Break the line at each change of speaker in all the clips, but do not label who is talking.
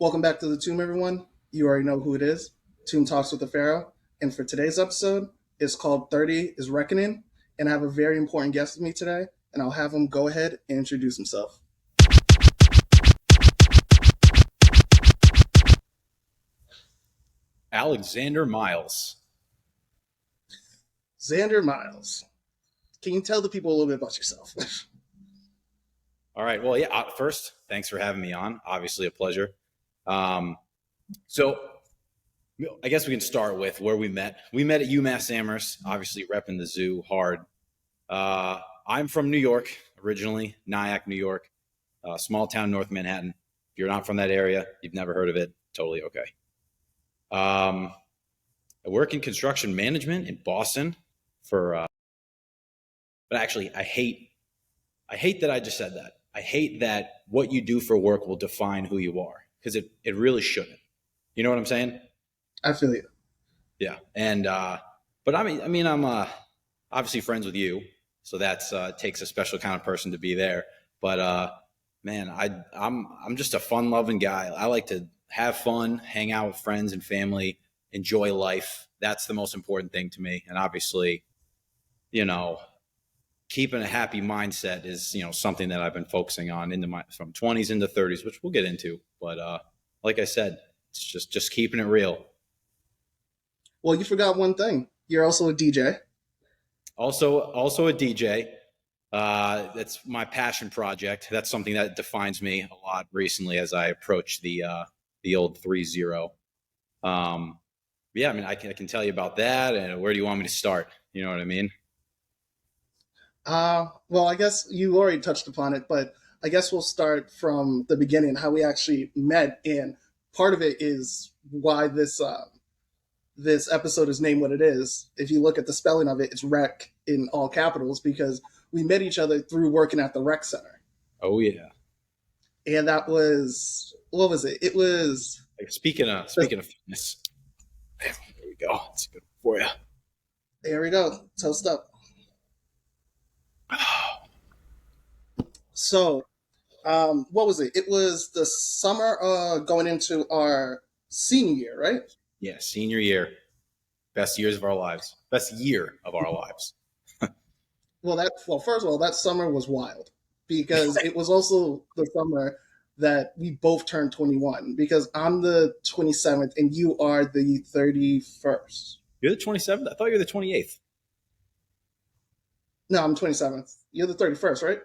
Welcome back to the Tomb, everyone. You already know who it is. Tomb Talks with the Pharaoh. And for today's episode, it's called 30 is Reckoning. And I have a very important guest with me today, and I'll have him go ahead and introduce himself.
Alexander Miles.
Xander Miles. Can you tell the people a little bit about yourself?
All right. Well, yeah. First, thanks for having me on. Obviously, a pleasure. So, I guess we can start with where we met. We met at UMass Amherst, obviously repping the zoo hard. I'm from New York originally, Nyack, New York, small town, North Manhattan. If you're not from that area, you've never heard of it, totally okay. I work in construction management in Boston but actually, I hate that I just said that. I hate that what you do for work will define who you are, because it really shouldn't. You know what I'm saying?
I feel you.
Yeah. And but I'm obviously friends with you, so that's takes a special kind of person to be there. But man, I'm just a fun loving guy. I like to have fun, hang out with friends and family, enjoy life. That's the most important thing to me. And obviously, keeping a happy mindset is, something that I've been focusing on from 20s into 30s, which we'll get into. But like I said, it's just keeping it real.
Well, you forgot one thing. You're also a DJ.
Also a DJ. That's my passion project. That's something that defines me a lot recently as I approach the old 3-0. Yeah, I mean, I can tell you about that. And where do you want me to start? You know what I mean?
Well, I guess you already touched upon it, but I guess we'll start from the beginning, how we actually met. And part of it is why this episode is named what it is. If you look at the spelling of it, it's rec in all capitals, because we met each other through working at the rec center.
Oh yeah.
And that was, what was it? It was
like speaking of fitness. There we go. It's good for you.
There we go. Toast up. So, what was it? It was the summer going into our senior year, right?
Yeah, senior year. Best years of our lives. Best year of our lives.
First of all, that summer was wild, because it was also the summer that we both turned 21, because I'm the 27th and you are the 31st.
You're the 27th? I thought you were the 28th.
No, I'm 27th. You're the 31st, right?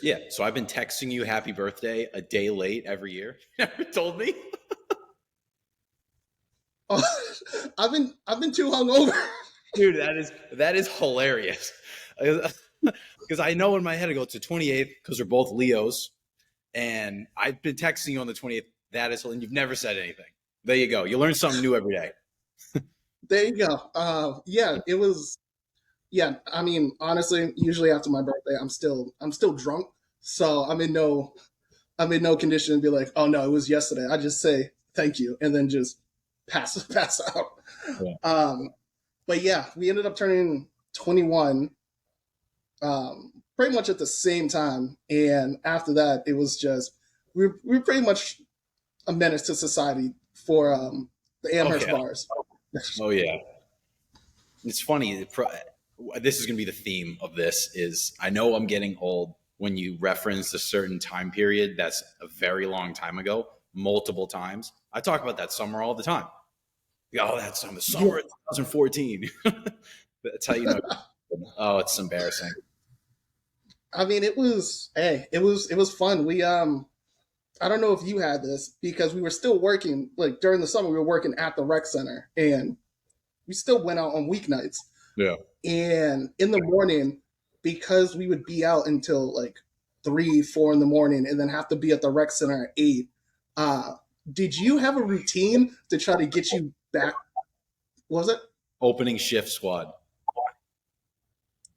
Yeah, so I've been texting you happy birthday a day late every year. You never told me.
Oh, I've been too hungover.
Dude, that is hilarious. Because I know in my head I go, it's the 28th because we're both Leos, and I've been texting you on the 28th. That is, and you've never said anything. There you go. You learn something new every day.
There you go. Yeah, it was. Yeah, I mean, honestly, usually after my birthday, I'm still drunk, so I'm in no condition to be like, oh no, it was yesterday. I just say thank you and then just pass out. Yeah. But yeah, we ended up turning 21, pretty much at the same time, and after that, it was just we're pretty much a menace to society for the Amherst bars.
Oh yeah, it's funny. This is going to be the theme of this is I know I'm getting old when you reference a certain time period that's a very long time ago, multiple times. I talk about that summer all the time. Oh, that's the summer of 2014. That's how you know. Oh, it's embarrassing.
I mean, it was fun. We I don't know if you had this, because we were still working, like during the summer we were working at the rec center, and we still went out on weeknights.
Yeah.
And in the morning, because we would be out until like 3-4 in the morning and then have to be at the rec center at 8, did you have a routine to try to get you back? What was it?
Opening shift squad.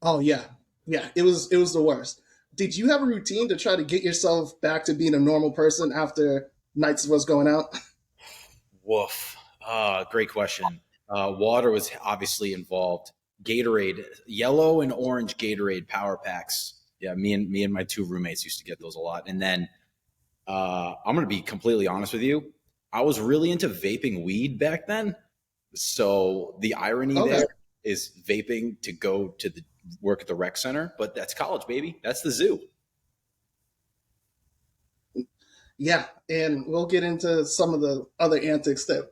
Oh yeah. It was the worst. Did you have a routine to try to get yourself back to being a normal person after nights was going out?
Woof. Great question. Water was obviously involved. Gatorade, yellow and orange Gatorade power packs. Yeah, me and my two roommates used to get those a lot. And then I'm going to be completely honest with you. I was really into vaping weed back then. So the irony
Okay.
there is vaping to go to the work at the rec center, but that's college, baby. That's the zoo.
Yeah, and we'll get into some of the other antics that,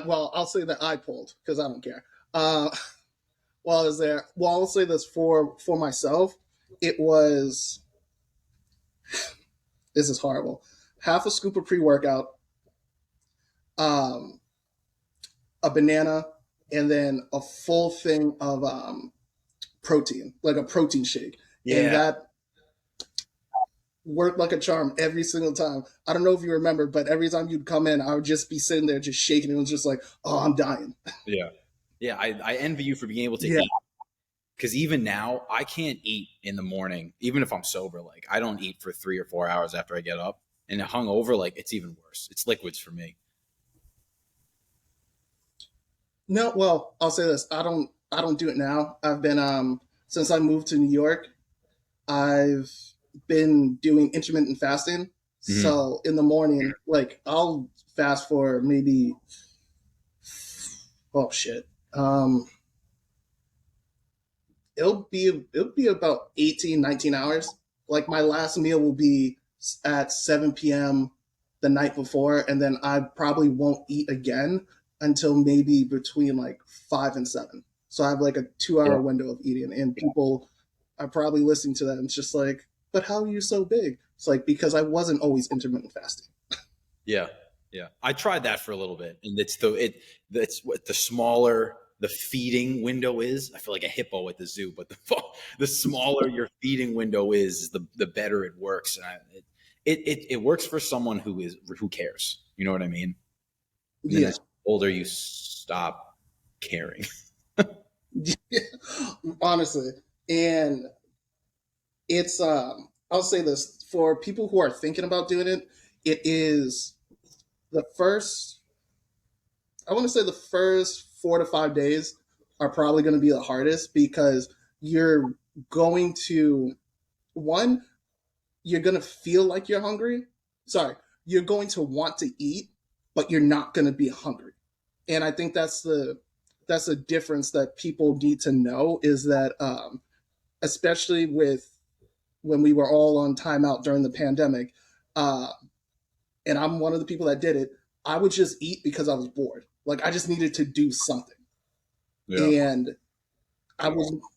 well, I'll say that I pulled because I don't care. Uh, while I was there, well, I'll say this for myself. It was, this is horrible. Half a scoop of pre workout, um, a banana, and then a full thing of protein, like a protein shake, and
Yeah,
that worked like a charm every single time. I don't know if you remember, but every time you'd come in, I would just be sitting there just shaking. It was just like, oh, I'm dying.
yeah, yeah. I envy you for being able to
Yeah.
eat because even now I can't eat in the morning, even if I'm sober. Like I don't eat for 3 or 4 hours after I get up, and hungover, like it's even worse. It's liquids for me.
No, well, I'll say this. I don't do it now. I've been since I moved to New York, I've been doing intermittent fasting.
Mhm.
So in the morning, like I'll fast for maybe, oh shit. It'll be about 18, 19 hours. Like my last meal will be at 7 p.m. the night before, and then I probably won't eat again until maybe between like 5 and 7. So I have like a 2 hour
Yeah,
window of eating, and people are probably listening to that and it's just like, but how are you so big? It's like because I wasn't always intermittent fasting.
yeah, yeah. I tried that for a little bit, and that's what the smaller the feeding window is. I feel like a hippo at the zoo, but the smaller your feeding window is, the better it works. And it works for someone who cares. You know what I mean? And then
Yeah.
as older you stop caring.
Honestly. And it's I'll say this for people who are thinking about doing it, it is the first, I want to say the first 4 to 5 days are probably going to be the hardest because you're going to, one, you're going to feel like you're hungry. Sorry, you're going to want to eat, but you're not going to be hungry. And I think that's the difference that people need to know is that especially with when we were all on timeout during the pandemic, uh, and I'm one of the people that did it. I would just eat because I was bored. Like I just needed to do something,
Yeah.
and I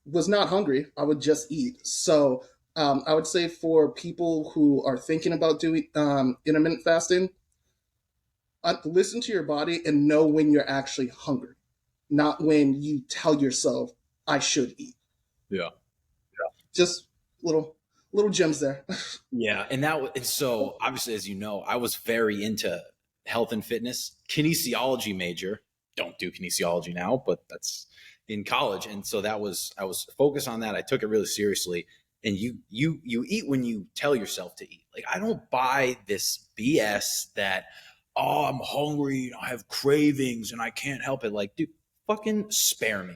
was not hungry. I would just eat. So I would say for people who are thinking about doing intermittent fasting, listen to your body and know when you're actually hungry, not when you tell yourself I should eat.
Yeah.
Just little gems there.
Yeah, and so obviously, as you know, I was very into health and fitness, kinesiology major. Don't do kinesiology now, but that's in college, and so I was focused on that. I took it really seriously, and you eat when you tell yourself to eat. Like I don't buy this BS that I'm hungry, I have cravings, and I can't help it. Like, dude, fucking spare me.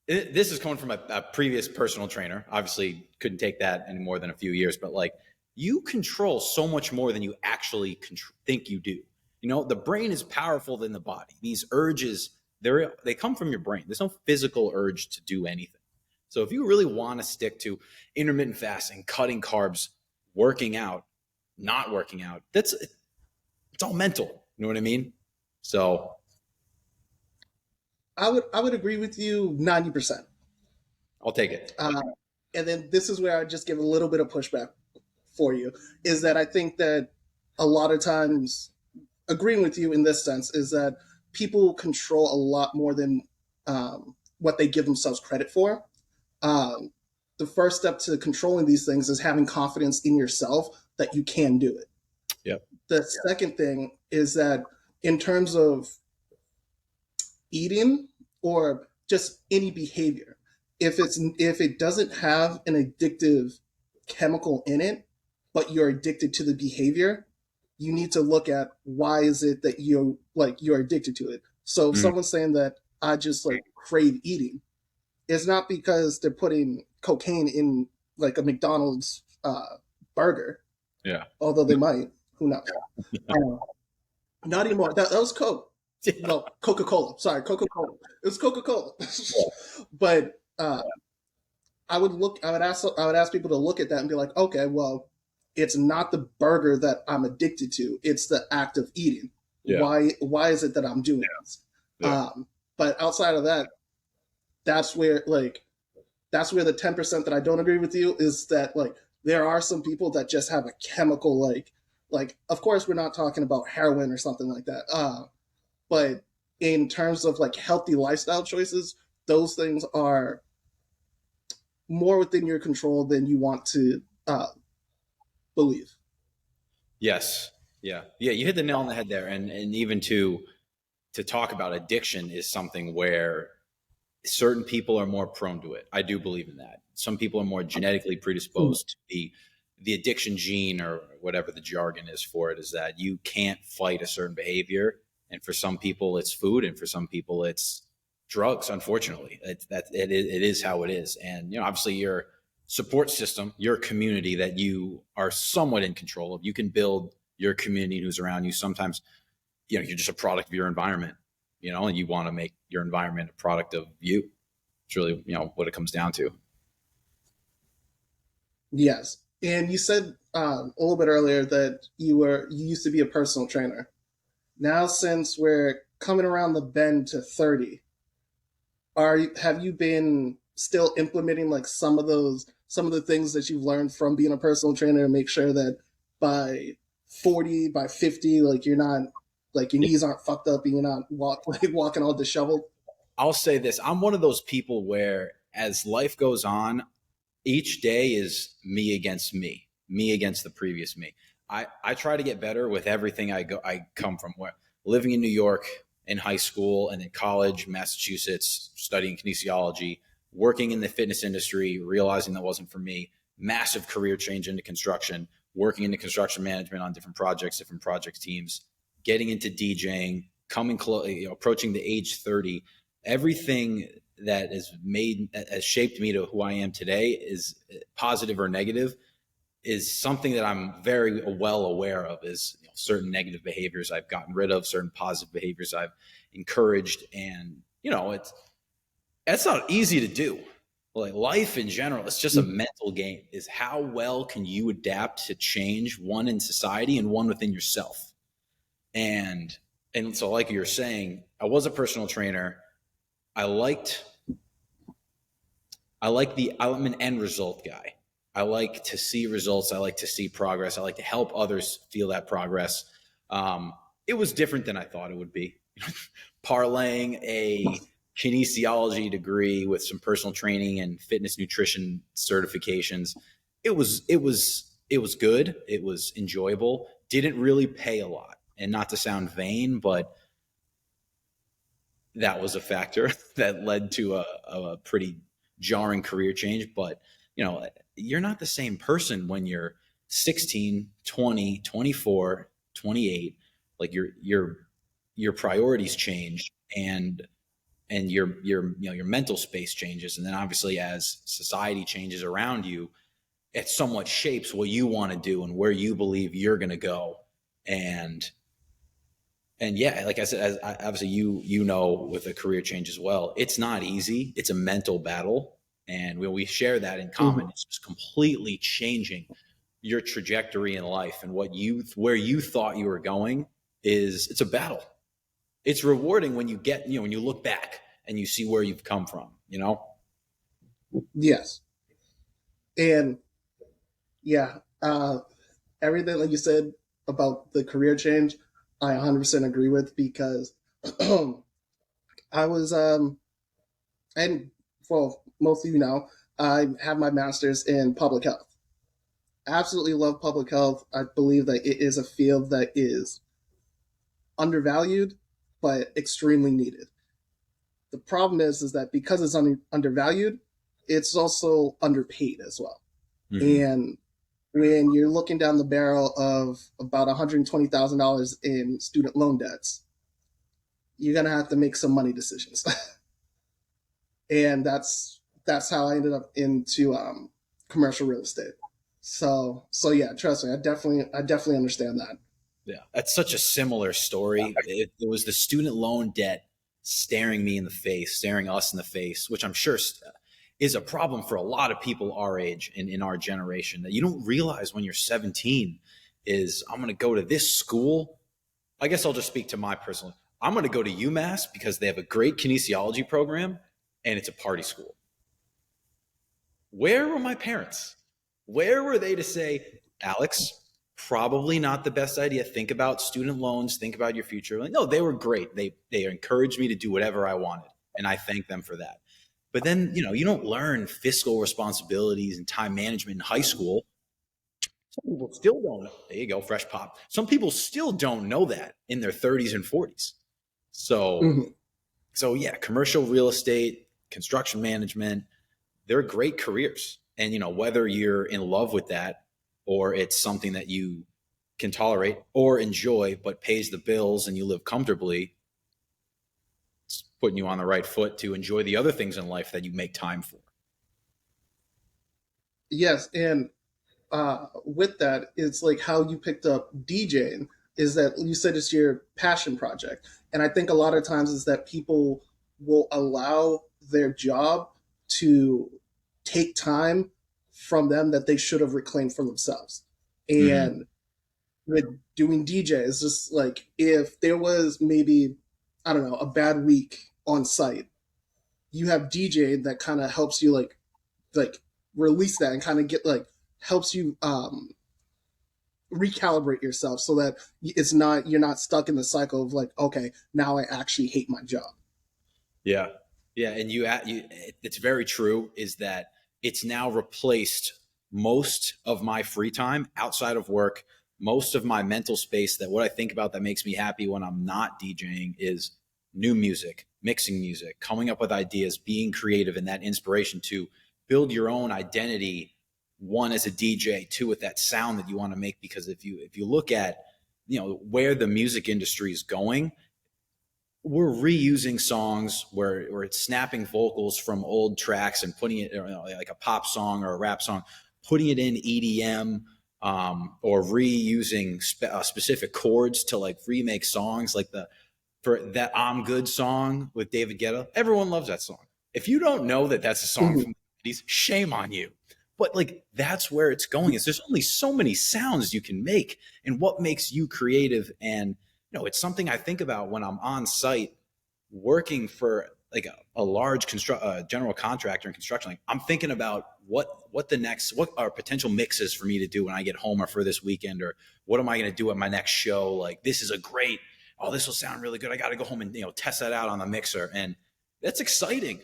This is coming from a previous personal trainer. Obviously, couldn't take that any more than a few years, but like you control so much more than you actually think you do. You know, the brain is powerful than the body. These urges, they come from your brain. There's no physical urge to do anything. So if you really want to stick to intermittent fasting, cutting carbs, working out, not working out, it's all mental. You know what I mean? So
I would agree with you 90%.
I'll take it.
And then this is where I just give a little bit of pushback for you is that I think that a lot of times agreeing with you in this sense is that people control a lot more than what they give themselves credit for. Um, the first step to controlling these things is having confidence in yourself that you can do it.
Yep.
The second thing is that in terms of eating or just any behavior, if it doesn't have an addictive chemical in it, but you're addicted to the behavior, you need to look at why is it that you're addicted to it. So if
Mhm.
someone's saying that I just like crave eating, it's not because they're putting cocaine in like a McDonald's burger,
Yeah.
although they might. Who knows? Um, Not anymore. That was Coke.
Yeah.
Well, Coca Cola. Sorry, Coca Cola. It was Coca Cola.
Yeah.
But I would ask people to look at that and be like, okay, well, it's not the burger that I'm addicted to. It's the act of eating.
Yeah.
Why is it that I'm doing this?
Yeah.
But outside of that, that's where like that's where the 10% that I don't agree with you is that like there are some people that just have a chemical like of course we're not talking about heroin or something like that. But in terms of like healthy lifestyle choices, those things are more within your control than you want to believe.
Yes. Yeah. Yeah. You hit the nail on the head there. And even to talk about addiction is something where certain people are more prone to it. I do believe in that. Some people are more genetically
Mm.
predisposed to the addiction gene or whatever the jargon is for it is that you can't fight a certain behavior. And for some people it's food and for some people it's drugs, unfortunately. It is how it is. And obviously your support system, your community that you are somewhat in control of, you can build your community who's around you. Sometimes you're just a product of your environment, and you want to make your environment a product of you. It's really, what it comes down to.
Yes, and you said a little bit earlier that you used to be a personal trainer. Now, since we're coming around the bend to 30, have you been still implementing like some of the things that you've learned from being a personal trainer to make sure that by 40, by 50, like you're not like your knees aren't fucked up and you're not like walking all disheveled?
I'll say this. I'm one of those people where as life goes on, each day is me against the previous me. I try to get better with everything I come from. Where living in New York in high school and in college, Massachusetts, studying kinesiology, working in the fitness industry, realizing that wasn't for me. Massive career change into construction, working into construction management on different projects, different project teams, getting into DJing, coming close, approaching the age 30. Everything that has shaped me to who I am today, is positive or negative, is something that I'm very well aware of. Is certain negative behaviors I've gotten rid of, certain positive behaviors I've encouraged, and it's not easy to do. Like life in general, it's just a mental game. Is how well can you adapt to change, one in society and one within yourself. And so, like you're saying, I was a personal trainer. I liked I'm an end result guy. I like to see results. I like to see progress. I like to help others feel that progress. It was different than I thought it would be. Parlaying a kinesiology degree with some personal training and fitness nutrition certifications. It was good. It was enjoyable. Didn't really pay a lot. And not to sound vain, but that was a factor that led to a pretty jarring career change. But you're not the same person when you're 16, 20, 24, 28. Like your priorities change, and your mental space changes. And then obviously as society changes around you, it somewhat shapes what you want to do and where you believe you're going to go. And yeah, like I said, obviously with a career change as well, it's not easy. It's a mental battle, and when we share that in common,
Mhm.
it's just completely changing your trajectory in life and where you thought you were going. It's a battle. It's rewarding when you get when you look back and you see where you've come from.
Yes, and yeah, everything like you said about the career change, I 100% agree with because I was and well, most of you know, I have my master's in public health. Absolutely love public health. I believe that it is a field that is undervalued, but extremely needed. The problem is that because it's undervalued, it's also underpaid as well.
Mm-hmm.
And when you're looking down the barrel of about $120,000 in student loan debts, you're gonna have to make some money decisions. And that's how I ended up into commercial real estate. So yeah, trust me, I definitely understand that.
Yeah, that's such a similar story. It was the student loan debt staring me in the face, staring us in the face, which I'm sure is a problem for a lot of people our age and in our generation that you don't realize when you're 17 is I'm going to go to this school. I guess I'll just speak to my personal. I'm going to go to UMass because they have a great kinesiology program and it's a party school. Where were my parents? Where were they to say, Alex, probably not the best idea. Think about student loans, think about your future. Like, no, they were great. They encouraged me to do whatever I wanted. And I thank them for that. But then, you don't learn fiscal responsibilities and time management in high school. Some people still don't know. There you go, fresh pop. Some people still don't know that in their 30s and 40s. So,
Mhm.
so yeah, commercial real estate, construction management, they're great careers. And whether you're in love with that or it's something that you can tolerate or enjoy but pays the bills and you live comfortably, it's putting you on the right foot to enjoy the other things in life that you make time for.
Yes, and with that, it's like how you picked up DJing is that you said it's your passion project. And I think a lot of times is that people will allow their job to take time from them that they should have reclaimed for themselves.
Mm-hmm.
And with doing DJ, it's just like if there was maybe, I don't know, a bad week on site, you have DJ that kind of helps you like release that and kind of get like helps you recalibrate yourself so that it's not you're not stuck in the cycle of like, okay, now I actually hate my job.
Yeah, yeah, and it's very true. Is that it's now replaced most of my free time outside of work, most of my mental space. That what I think about that makes me happy when I'm not DJing is new music, mixing music, coming up with ideas, being creative, and that inspiration to build your own identity. One as a DJ, two with that sound that you want to make. Because if you look at where the music industry is going, we're reusing songs where it's snapping vocals from old tracks and putting it like a pop song or a rap song, putting it in EDM, or reusing specific chords to like remake songs like the for that I'm Good song with David Guetta. Everyone loves that song. If you don't know that that's a song
Mhm.
from the 80s, shame on you. But like that's where it's going. Is there's only so many sounds you can make, and what makes you creative. And it's something I think about when I'm on site working for like a large general contractor in construction. Like I'm thinking about what are potential mixes for me to do when I get home or for this weekend, or what am I going to do at my next show? Like this is a great, oh, this will sound really good. I got to go home and test that out on the mixer, and that's exciting.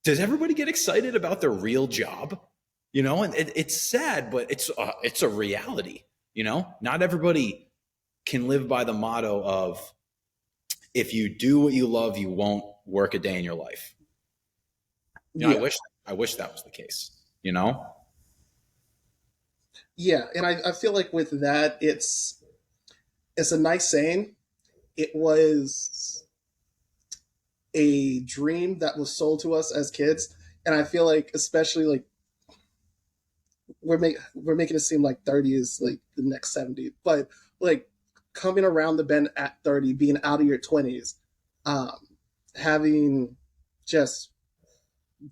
Does everybody get excited about their real job? And it's sad, but it's a reality. Not everybody can live by the motto of if you do what you love, you won't work a day in your life. I
Yeah,
wish that was the case. You know?
yeah, and I feel like with that, it's a nice saying. It was a dream that was sold to us as kids, and I feel like especially like we're making it seem like 30 is like the next 70, but like coming around the bend at 30, being out of your 20s, um, having just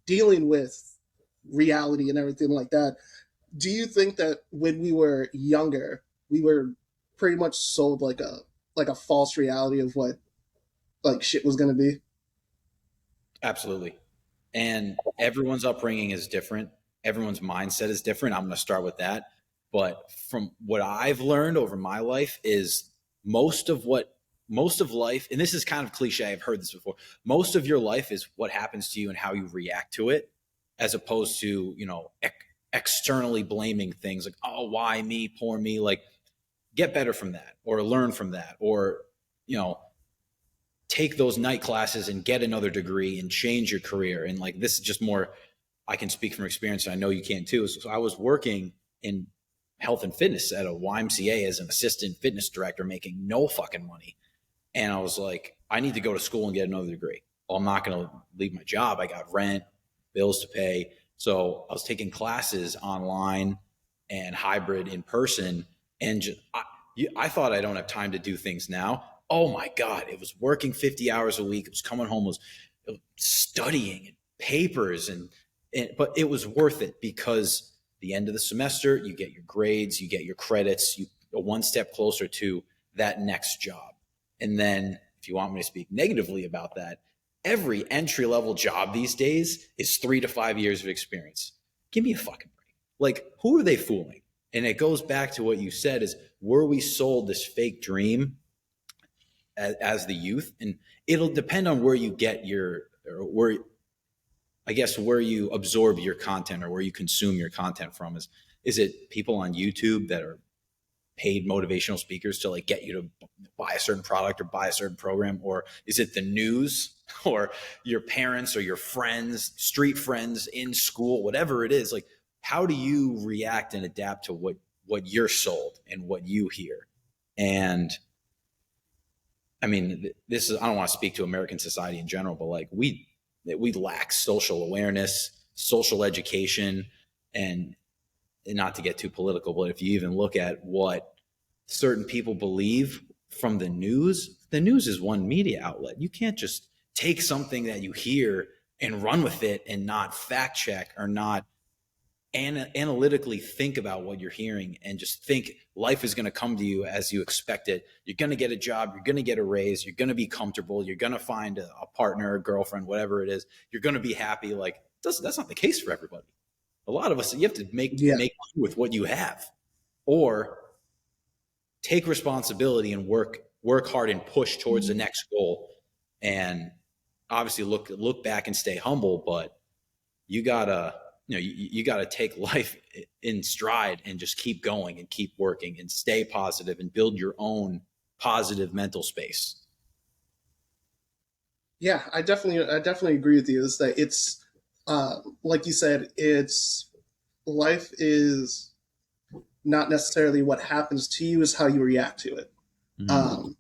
dealing with reality and everything like that. Do you think that when we were younger, we were pretty much sold like a false reality of what like shit was gonna be?
Absolutely. And everyone's upbringing is different. Everyone's mindset is different. I'm going to start with that. But from what I've learned over my life is most of what most of life, and this is kind of cliche, I've heard this before. Most of your life is what happens to you and how you react to it, as opposed to, externally blaming things like, oh, why me, poor me. Like, get better from that or learn from that, or, you know, take those night classes and get another degree and change your career. And like, this is just more, I can speak from experience, and I know you can too. So I was working in health and fitness at a YMCA as an assistant fitness director, making no fucking money. And I was like, I need to go to school and get another degree. Well, I'm not going to leave my job. I got rent, bills to pay. So I was taking classes online and hybrid in person. And I thought I don't have time to do things now. Oh my God, it was working 50 hours a week. It was coming home, it was studying and papers but it was worth it because the end of the semester, you get your grades, you get your credits, you go one step closer to that next job. And then if you want me to speak negatively about that, every entry level job these days is 3 to 5 years of experience. Give me a fucking break. Like, who are they fooling? And it goes back to what you said is, were we sold this fake dream as the youth? And it'll depend on where you get or where, I guess, where you absorb your content or where you consume your content from. Is it people on YouTube that are paid motivational speakers to like get you to buy a certain product or buy a certain program? Or is it the news or your parents or your friends, street friends in school, whatever it is? Like, how do you react and adapt to what you're sold and what you hear? And I mean, this is, I don't want to speak to American society in general, but like we lack social awareness, social education, and not to get too political, but if you even look at what certain people believe from the news is one media outlet. You can't just take something that you hear and run with it and not fact check or not analytically think about what you're hearing and just think life is going to come to you as you expect it. You're going to get a job. You're going to get a raise. You're going to be comfortable. You're going to find a partner, a girlfriend, whatever it is. You're going to be happy. Like, that's not the case for everybody. A lot of us, you have to make
Yeah.
with what you have, or take responsibility and work hard and push towards the next goal. And obviously look back and stay humble, but you gotta, you gotta take life in stride and just keep going and keep working and stay positive and build your own positive mental space.
Yeah, I definitely agree with you. Is that it's like you said, it's life is not necessarily what happens to you, is how you react to it.
Mm-hmm.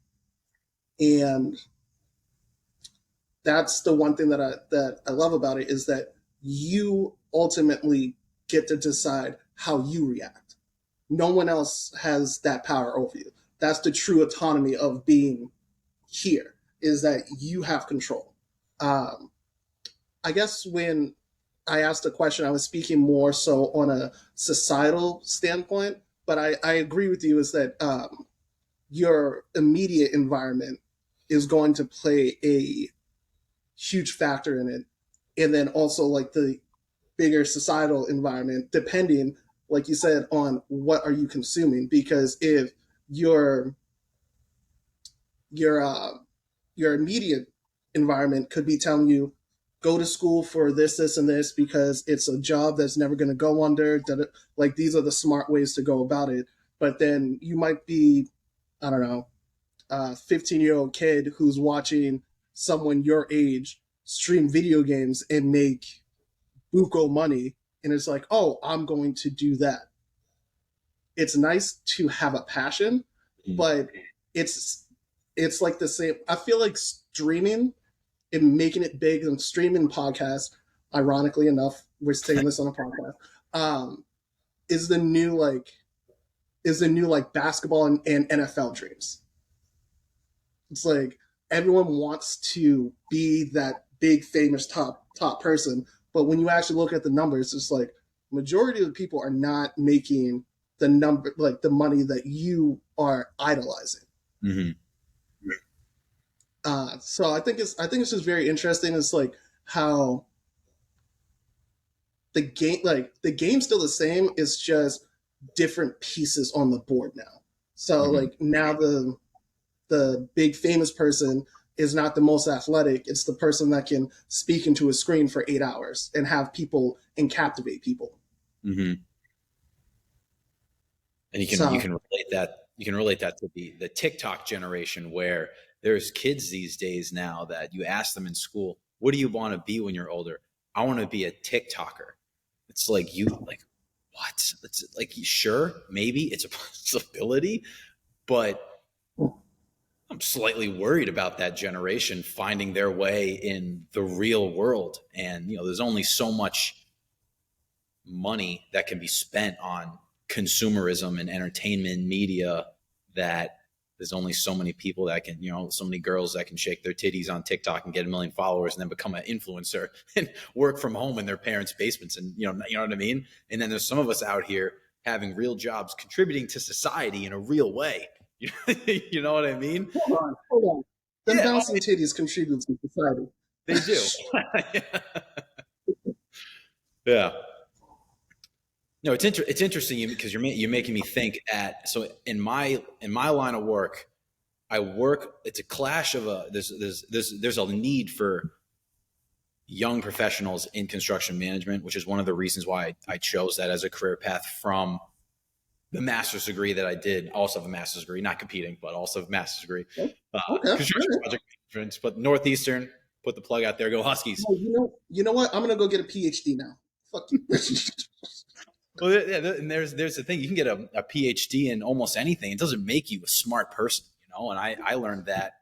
And that's the one thing that I love about it, is that you ultimately get to decide how you react. No one else has that power over you. That's the true autonomy of being here, is that you have control. Um, I guess when I asked the question, I was speaking more so on a societal standpoint, but I agree with you, is that your immediate environment is going to play a huge factor in it. And then also like the bigger societal environment, depending, like you said, on what are you consuming. Because if your your uh, your immediate environment could be telling you go to school for this, and this because it's a job that's never going to go under. Like these are the smart ways to go about it. But then you might be, I don't know, a 15-year-old kid who's watching someone your age stream video games and make buco money, and it's like, oh, I'm going to do that. It's nice to have a passion, but it's it's like the same. I feel like streaming and making it big and streaming podcasts, ironically enough, we're saying this on a podcast, um, is the new like basketball and NFL dreams. It's like everyone wants to be that big famous top person, but when you actually look at the numbers, it's like majority of the people are not making the number, like the money that you are idolizing.
Mm-hmm.
So I think it's just very interesting. It's like how the game's still the same. It's just different pieces on the board now. So
Mm-hmm.
like now the big famous person is not the most athletic. It's the person that can speak into a screen for 8 hours and have people and captivate people.
Mm-hmm. And you
So
can relate that to the TikTok generation, where there's kids these days now that you ask them in school, what do you want to be when you're older? I want to be a TikToker. It's like, you like, what? It's like, sure, maybe it's a possibility, but I'm slightly worried about that generation finding their way in the real world. And there's only so much money that can be spent on consumerism and entertainment media that there's only so many people that can, so many girls that can shake their titties on TikTok and get 1 million followers and then become an influencer and work from home in their parents' basements. And, you know what I mean? And then there's some of us out here having real jobs, contributing to society in a real way. You know what I mean?
Hold on. Them
Yeah, I
bouncing
mean,
titties contribute to society.
they do. Yeah. No, it's interesting because you're making me think so in my line of work, I work. It's a clash of there's a need for young professionals in construction management, which is one of the reasons why I chose that as a career path from the master's degree that I did. Also have a master's degree, not competing, but also a master's degree,
Okay.
construction project management. But Northeastern, put the plug out there, go Huskies.
Well, you know what? I'm gonna go get a PhD now. Fuck you.
Well, yeah, and there's the thing. You can get a PhD in almost anything. It doesn't make you a smart person, And I learned that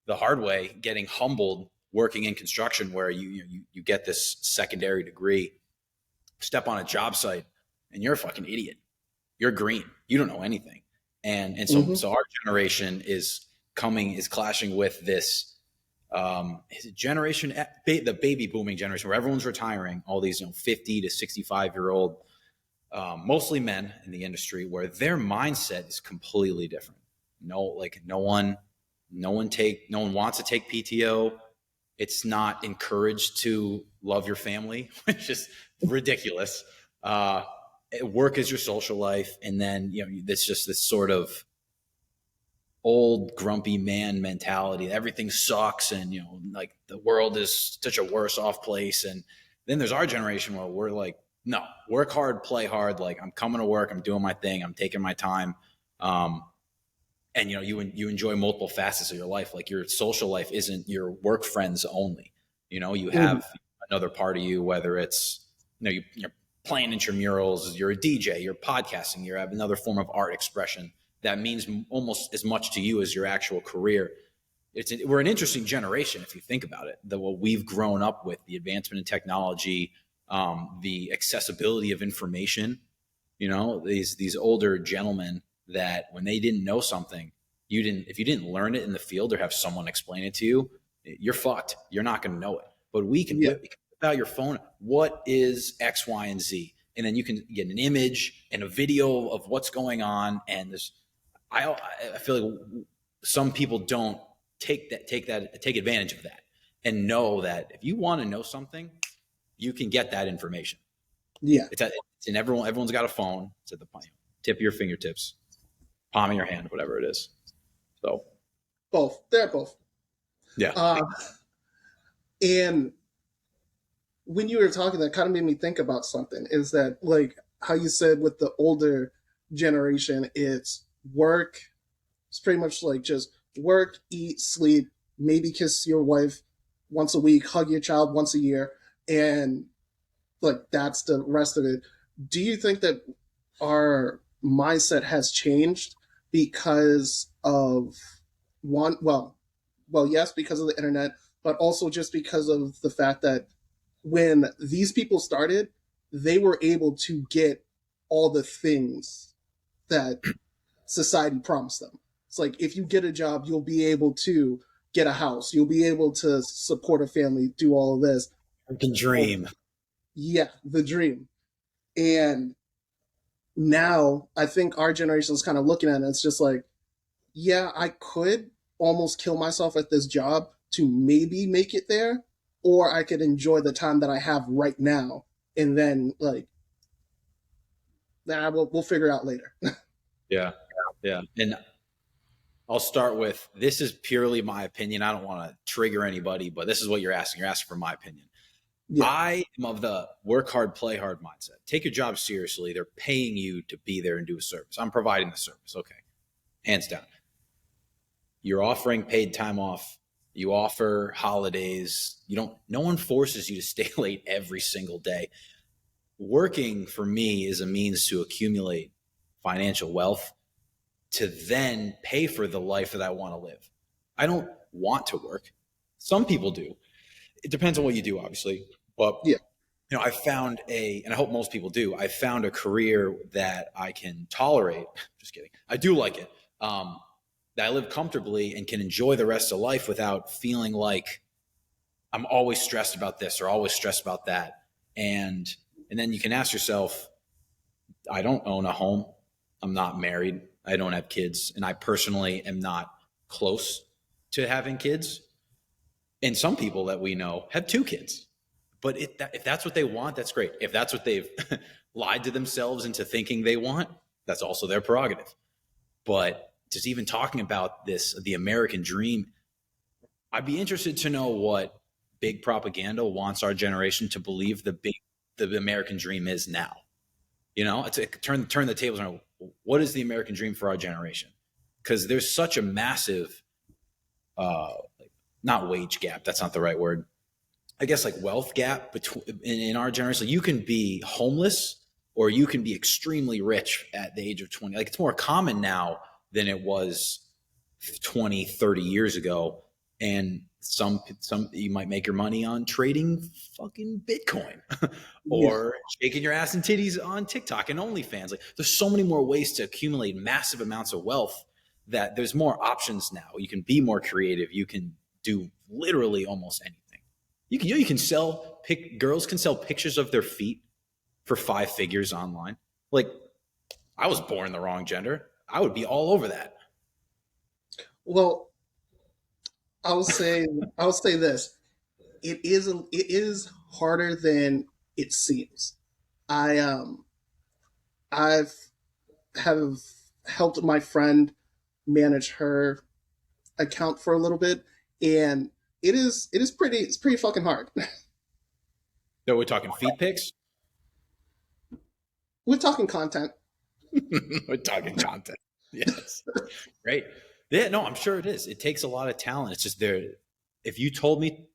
the hard way, getting humbled working in construction, where you get this secondary degree, step on a job site, and you're a fucking idiot. You're green. You don't know anything. And so our generation is clashing with this generation, the baby booming generation, where everyone's retiring. All these 50 to 65-year-old. Mostly men in the industry, where their mindset is completely different. No one wants to take PTO. It's not encouraged to love your family, which is ridiculous. Work is your social life. And then, it's just this sort of old grumpy man mentality. Everything sucks. And, like the world is such a worse off place. And then there's our generation where we're like, no, work hard, play hard. Like, I'm coming to work, I'm doing my thing, I'm taking my time. And you enjoy multiple facets of your life. Like, your social life isn't your work friends only. You have another part of you, whether it's you're playing intramurals, you're a DJ, you're podcasting, you have another form of art expression that means almost as much to you as your actual career. We're an interesting generation if you think about it. What we've grown up with, the advancement in technology, the accessibility of information. These older gentlemen that when they didn't know something, if you didn't learn it in the field or have someone explain it to you, you're fucked. You're not going to know it. But we can whip out your phone. What is X, Y, and Z? And then you can get an image and a video of what's going on. And I feel like some people don't take advantage of that and know that if you want to know something, you can get that information.
Yeah.
It's in everyone's got a phone. It's at the tip of your fingertips, palm of your hand, whatever it is. So
both. They're both.
Yeah.
And when you were talking, that kind of made me think about something, is that, like how you said with the older generation, it's work. It's pretty much like just work, eat, sleep, maybe kiss your wife once a week, hug your child once a year, and like that's the rest of it. Do you think that our mindset has changed because of yes, because of the internet, but also just because of the fact that when these people started, they were able to get all the things that society promised them. It's like, if you get a job, you'll be able to get a house, you'll be able to support a family, do all of this.
The dream.
Yeah, the dream. And now I think our generation is kind of looking at it. It's just like, yeah, I could almost kill myself at this job to maybe make it there, or I could enjoy the time that I have right now, and then like, we'll figure it out later.
Yeah. And I'll start with, this is purely my opinion. I don't want to trigger anybody, but this is what you're asking. You're asking for my opinion. Yeah. I am of the work hard, play hard mindset. Take your job seriously. They're paying you to be there and do a service. I'm providing the service. Okay. Hands down. You're offering paid time off. You offer holidays. No one forces you to stay late every single day. Working for me is a means to accumulate financial wealth to then pay for the life that I want to live. I don't want to work. Some people do. It depends on what you do, obviously. But
yeah,
I found and I hope most people do, I found a career that I can tolerate. Just kidding. I do like it. that I live comfortably and can enjoy the rest of life without feeling like I'm always stressed about this or always stressed about that. And then you can ask yourself, I don't own a home. I'm not married. I don't have kids. And I personally am not close to having kids. And some people that we know have 2 kids. But if that's what they want, that's great. If that's what they've lied to themselves into thinking they want, that's also their prerogative. But just even talking about this, the American dream, I'd be interested to know what big propaganda wants our generation to believe the American dream is now. You know, it's turn the tables around. What is the American dream for our generation? Because there's such a massive, not wage gap. That's not the right word. I guess like wealth gap between in our generation. You can be homeless or you can be extremely rich at the age of 20. Like it's more common now than it was 20, 30 years ago. And some you might make your money on trading fucking Bitcoin
Yeah.
or shaking your ass and titties on TikTok and OnlyFans. Like there's so many more ways to accumulate massive amounts of wealth that there's more options now. You can be more creative. You can do literally almost anything. You can sell girls can sell pictures of their feet for 5 figures online. Like I was born the wrong gender. I would be all over that.
Well, I'll say this. It is harder than it seems. I've have helped my friend manage her account for a little bit, and it's pretty fucking hard.
So we're talking feet pics.
We're talking content.
We're talking content. Yes. Right. Yeah, no, I'm sure it is. It takes a lot of talent. It's just there. If you told me,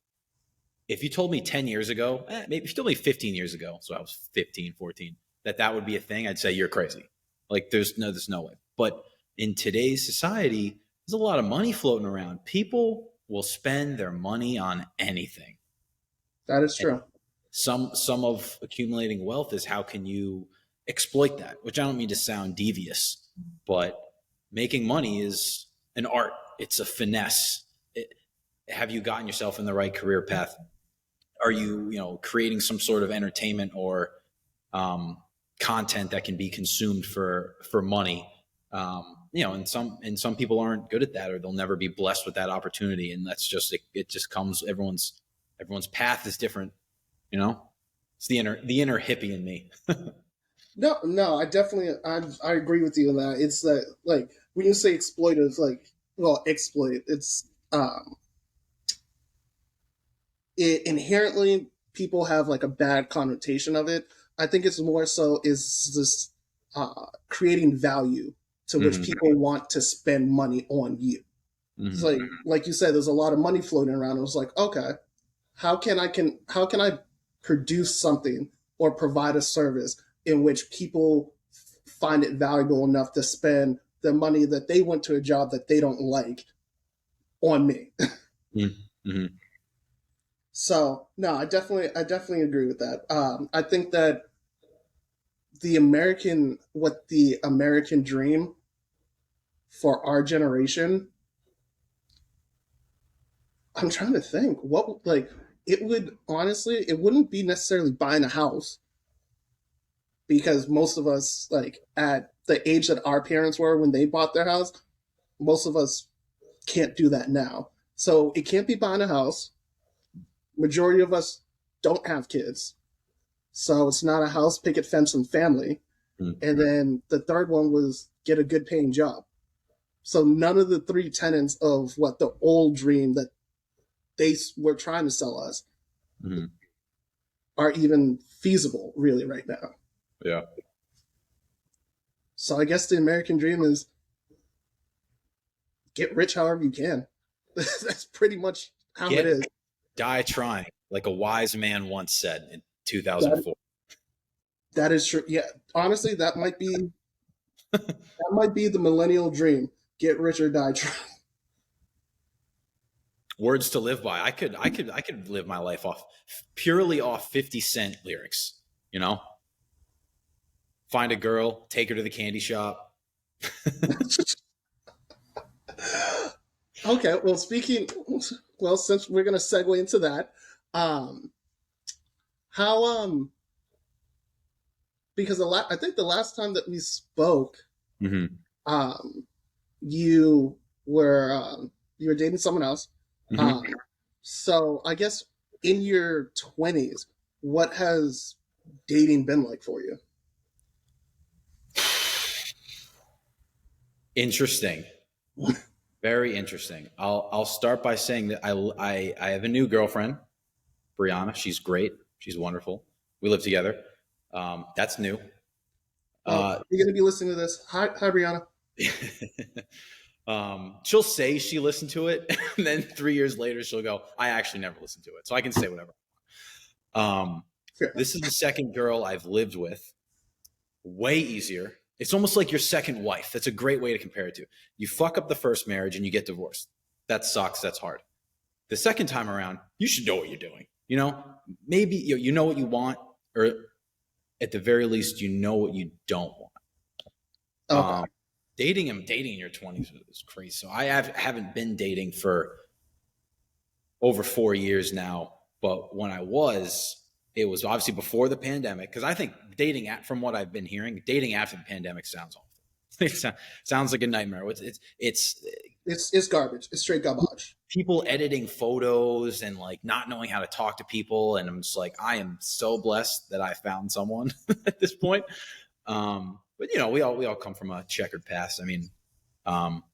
if you told me 10 years ago, maybe if you told me 15 years ago, so I was 15, 14, that would be a thing, I'd say you're crazy. Like there's no way. But in today's society, there's a lot of money floating around. People will spend their money on anything.
That is
And
true.
some of accumulating wealth is how can you exploit that, which I don't mean to sound devious, but making money is an art. It's a finesse. Have you gotten yourself in the right career path? Are you, creating some sort of entertainment or content that can be consumed for money? And some people aren't good at that, or they'll never be blessed with that opportunity. And that's just it just comes. Everyone's path is different. It's the inner hippie in me.
No, no, I agree with you on that. It's that like when you say exploitive, like well, exploit. It inherently people have like a bad connotation of it. I think it's more so is this creating value to which
Mm-hmm.
people want to spend money on you. It's
Mm-hmm.
like you said, there's a lot of money floating around. It was like, okay, how can I produce something or provide a service in which people find it valuable enough to spend the money that they went to a job that they don't like on me.
Mm-hmm.
So no, I definitely agree with that. I think that the American dream for our generation, I'm trying to think what like it wouldn't be necessarily buying a house because most of us like at the age that our parents were when they bought their house, most of us can't do that now. So it can't be buying a house. Majority of us don't have kids. So it's not a house, picket fence, and family. And then the third one was get a good paying job. So none of the three tenets of what the old dream that they were trying to sell us
Mm-hmm.
are even feasible really right now.
Yeah.
So I guess the American dream is get rich however you can. That's pretty much how it
Get
is.
Die trying, like a wise man once said in
That
2004.
that is true. Yeah, honestly, that might be the millennial dream. Get rich or die trying.
Words to live by. I could live my life purely off 50 Cent lyrics. You know, find a girl, take her to the candy shop.
Okay, well, well, since we're gonna segue into that, um, how because I think the last time that we spoke,
Hmm.
um, you were you were dating someone else. Um,
Hmm.
so I guess in your 20s, what has dating been like for you?
Interesting. Very interesting. I'll start by saying that I have a new girlfriend, Brianna. She's great. She's wonderful. We live together. That's new.
Well,
Uh,
you're gonna be listening to this. Hi, Brianna.
she'll say she listened to it, and then 3 years later she'll go, "I actually never listened to it," so I can say whatever. Um,
Fair enough.
this is the second girl I've lived with. Way easier. It's almost like your second wife. That's a great way to compare it to. You fuck up the first marriage and you get divorced. That sucks. That's hard. The second time around, you should know what you're doing. Maybe you know what you want, or at the very least, you know what you don't want.
Okay.
Um, dating in your 20s is crazy. So haven't been dating for over 4 years now. But when I was, it was obviously before the pandemic. Because I think from what I've been hearing, dating after the pandemic sounds awful. It sounds like a nightmare. It's
It's garbage. It's straight garbage.
people editing photos and like not knowing how to talk to people. And I'm just like, I am so blessed that I found someone at this point. But we all come from a checkered past. I mean, um,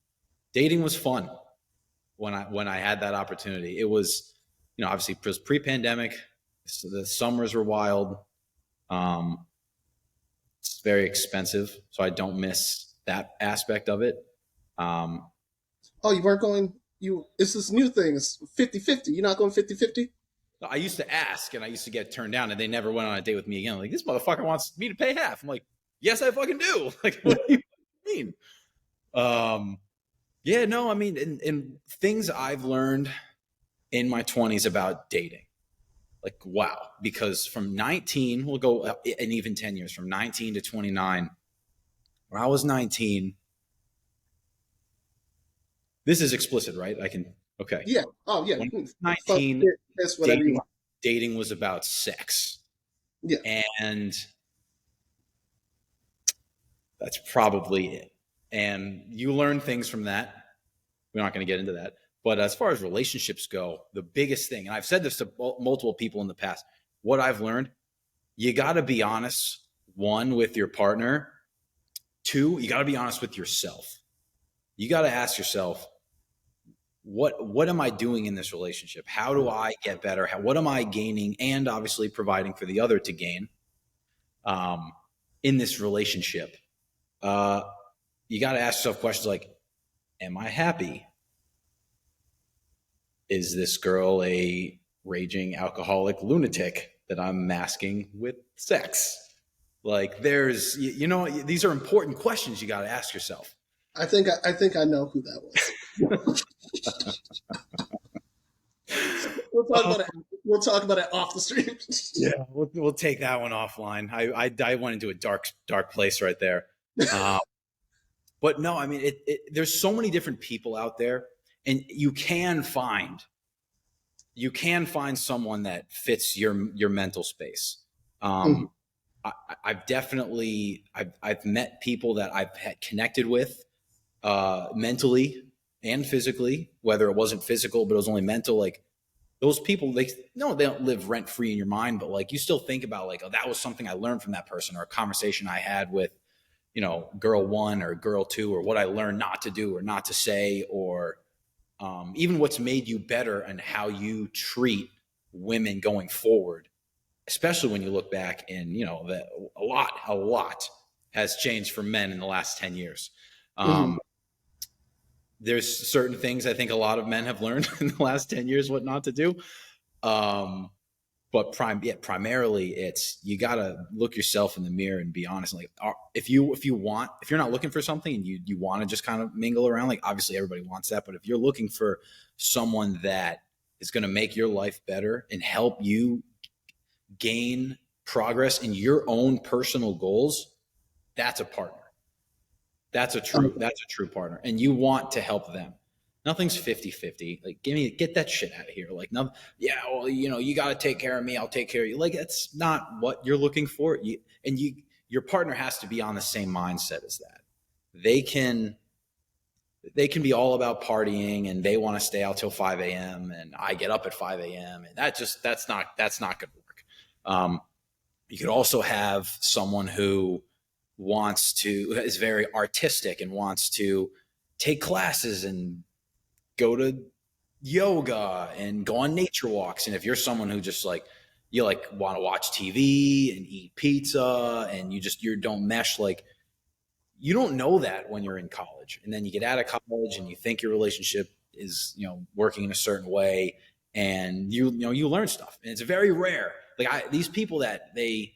dating was fun when I had that opportunity. It was, obviously it was pre-pandemic. So the summers were wild. Um, it's very expensive, so I don't miss that aspect of it. Um,
Oh, you weren't going. It's this new thing. It's 50-50. You're not going 50-50?
I used to ask, and I used to get turned down, and they never went on a date with me again. Like, this motherfucker wants me to pay half. I'm like, yes, I fucking do. Like, what do you mean? Um, yeah, no, I mean, and things I've learned in my 20s about dating. Like, wow. Because from 19, we'll go and even 10 years, from 19 to 29, when I was 19, this is explicit, right? Okay.
Yeah. Oh, yeah.
When I was
Fuck
19,
it. That's whatever you
dating,
want.
dating was about sex.
Yeah.
And that's probably it. And you learn things from that. We're not going to get into that. But as far as relationships go, the biggest thing, and I've said this to multiple people in the past, what I've learned, you got to be honest, one, with your partner. Two, you got to be honest with yourself. You got to ask yourself, what am I doing in this relationship? How do I get better? What am I gaining and obviously providing for the other to gain um, in this relationship? Uh, you got to ask yourself questions like, am I happy? Is this girl a raging alcoholic lunatic that I'm masking with sex? Like, these are important questions you got to ask yourself.
I think I know who that was. We'll talk
Oh,
about it. We'll talk about it off the stream.
yeah, we'll take that one offline. I went into a dark place right there. Um, but no, I mean, there's so many different people out there, and you can find someone that fits your mental space.
Mhm.
Um, I've definitely I've met people that I've had connected with mentally and physically, whether it wasn't physical but it was only mental. Like, those people, they don't live rent free in your mind, but like, you still think about like, oh, that was something I learned from that person, or a conversation I had with girl one or girl two, or what I learned not to do or not to say, or even what's made you better and how you treat women going forward, especially when you look back and that a lot has changed for men in the last 10 years.
Mhm.
um, there's certain things I think a lot of men have learned in the last 10 years what not to do. um, but primarily it's, you gotta look yourself in the mirror and be honest. Like, if you're not looking for something and you want to just kind of mingle around, like, obviously everybody wants that, but if you're looking for someone that is going to make your life better and help you gain progress in your own personal goals, that's a partner. That's a true partner, and you want to help them. Nothing's 50-50. Like, get that shit out of here. Like, no, yeah, well, you got to take care of me. I'll take care of you. Like, that's not what you're looking for. Your partner has to be on the same mindset as that. They can, they can be all about partying and they want to stay out till 5 a.m. and I get up at 5 a.m. and that's not going to work. You could also have someone who is very artistic and wants to take classes and go to yoga and go on nature walks. And if you're someone who just like, you like want to watch TV and eat pizza and you don't mesh, like, you don't know that when you're in college. And then you get out of college and you think your relationship is, working in a certain way, and you learn stuff. And it's very rare. Like, these people that they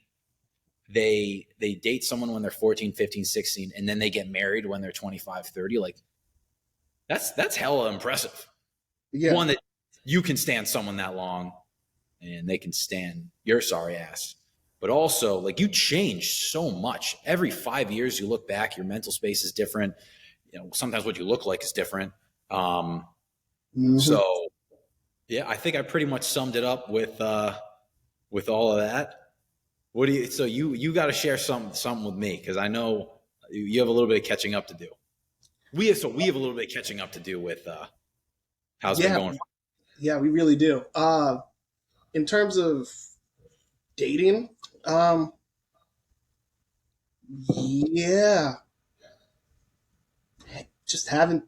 date someone when they're 14, 15, 16, and then they get married when they're 25, 30. Like, that's hella impressive.
Yeah.
One, that you can stand someone that long and they can stand your sorry ass. But also, like, you change so much. Every 5 years you look back, your mental space is different. Sometimes what you look like is different. So yeah, I think I pretty much summed it up with all of that. So you got to share something with me, because I know you have a little bit of catching up to do. We have a little bit of catching up to do with how's it been going.
Yeah, we really do. In terms of dating, yeah, just haven't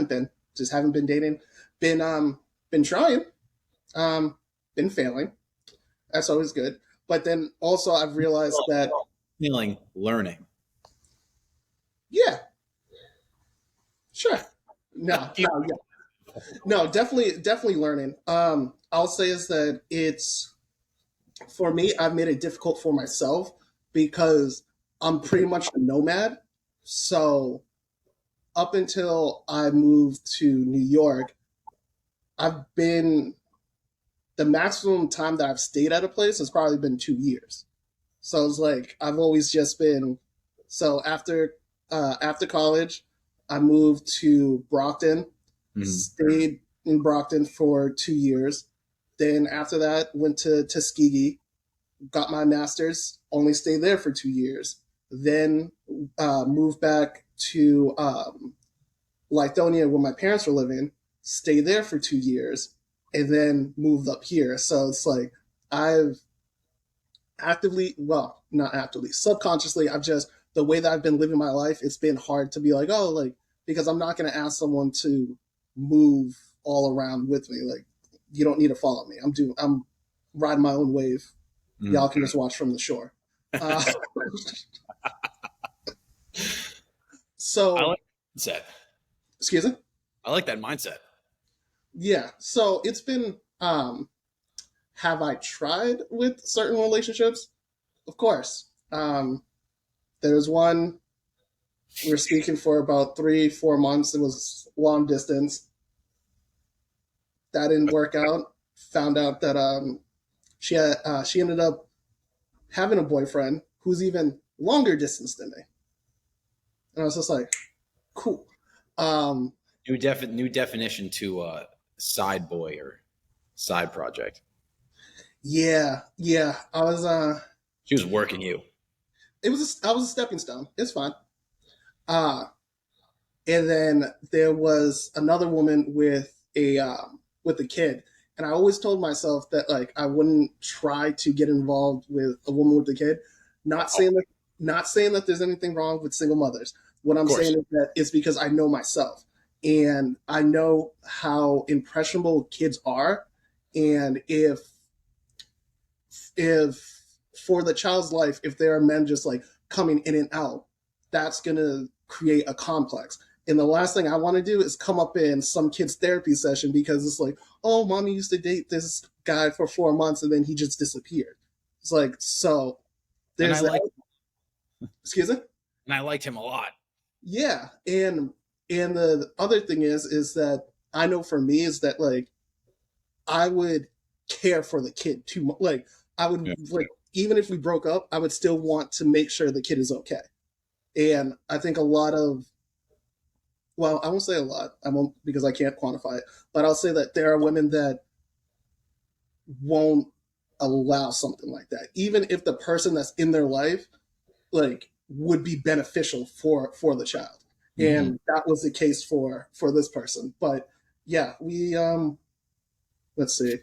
been dating. Been trying, been failing. That's always good. But then also I've realized that
Learning.
Yeah, sure. No, definitely learning. I'll say is that it's for me. I've made it difficult for myself because I'm pretty much a nomad. So up until I moved to New York, I've been the maximum time that I've stayed at a place has probably been 2 years. So it's like I've always just been. So after college, I moved to Brockton, stayed in Brockton for 2 years. Then after that, went to Tuskegee, got my master's, only stayed there for 2 years. Then moved back to Lithonia, where my parents were living, stayed there for 2 years, and then moved up here. So it's like I've not actively, subconsciously, I've just, the way that I've been living my life, it's been hard to be like, oh, like, because I'm not going to ask someone to move all around with me. Like, you don't need to follow me. I'm riding my own wave. Y'all can just watch from the shore. So,
I like that mindset.
Excuse me?
I like that mindset.
Yeah. So it's been, have I tried with certain relationships? Of course. There's one, we were speaking for about 3-4 months. It was long distance. That didn't work out. Found out that she ended up having a boyfriend who's even longer distance than me. And I was just like, cool.
New definition to side boy or side project.
Yeah. I was
She was working you.
I was a stepping stone. It's fine. And then there was another woman with a kid, and I always told myself that like I wouldn't try to get involved with a woman with a kid. Not saying that there's anything wrong with single mothers. What I'm saying is that it's because I know myself, and I know how impressionable kids are, and if for the child's life, if there are men just like coming in and out, that's gonna create a complex. And the last thing I want to do is come up in some kid's therapy session because it's like, oh, mommy used to date this guy for 4 months and then he just disappeared. It's like, so there's that. Excuse me?
And I liked him a lot.
Yeah. And the other thing is that I know for me is that like I would care for the kid too much. Like I would like, even if we broke up, I would still want to make sure the kid is okay. And I think a lot of well, I won't say a lot. I won't because I can't quantify it, but I'll say that there are women that won't allow something like that, even if the person that's in their life like would be beneficial for the child.
Mm-hmm.
And that was the case for this person. But yeah, we let's see.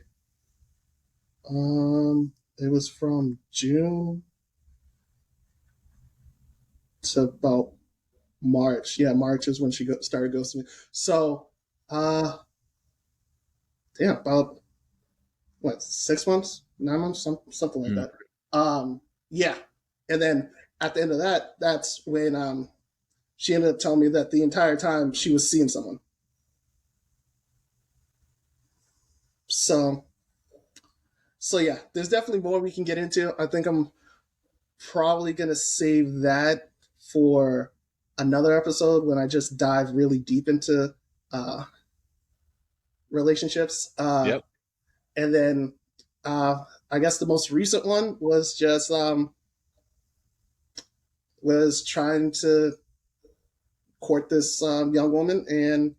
It was from June to about March. Yeah, March is when she started ghosting me. So, uh, damn, about what, 6 months, 9 months, something like
Mm.
that. Yeah, and then at the end of that, that's when she ended up telling me that the entire time she was seeing someone. So, so yeah, there's definitely more we can get into. I think I'm probably gonna save that for another episode when I just dive really deep into uh, relationships.
Yep.
And then I guess the most recent one was just was trying to court this young woman, and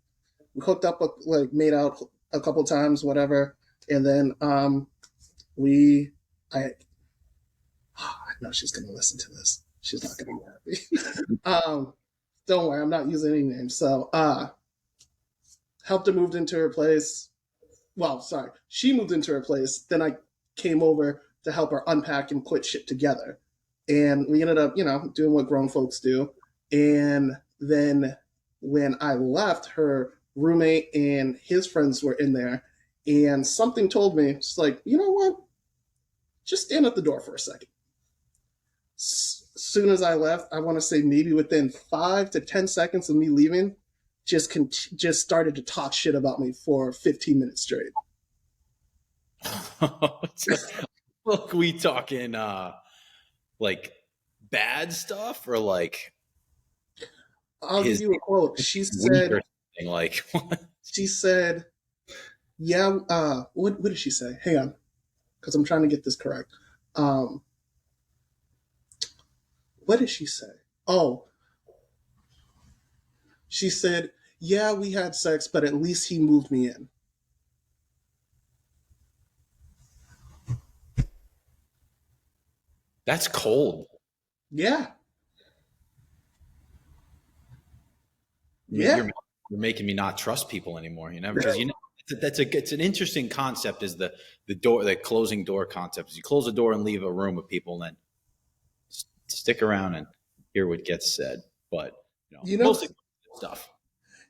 we hooked up, like made out a couple times, whatever, and then we I I know she's gonna listen to this. She's not gonna be happy. Don't worry, I'm not using any names. So helped her moved into her place. Well, sorry, she moved into her place. Then I came over to help her unpack and put shit together. And we ended up, doing what grown folks do. And then when I left, her roommate and his friends were in there. And something told me, it's like, you know what? Just stand at the door for a second. Soon as I left, I want to say maybe within 5 to 10 seconds of me leaving, just started to talk shit about me for 15 minutes straight.
Look, we talking like bad stuff or like
I'll give
his
you a quote.
week or something like what?
She said, yeah, what did she say? Hang on, because I'm trying to get this correct. Um, what did she say? Oh, she said, yeah, we had sex, but at least he moved me in.
That's cold.
Yeah,
You're
yeah.
making me not trust people anymore. Because that's it's an interesting concept. Is the closing door concept? Is you close the door and leave a room with people, and then stick around and hear what gets said. But
You know,
mostly stuff.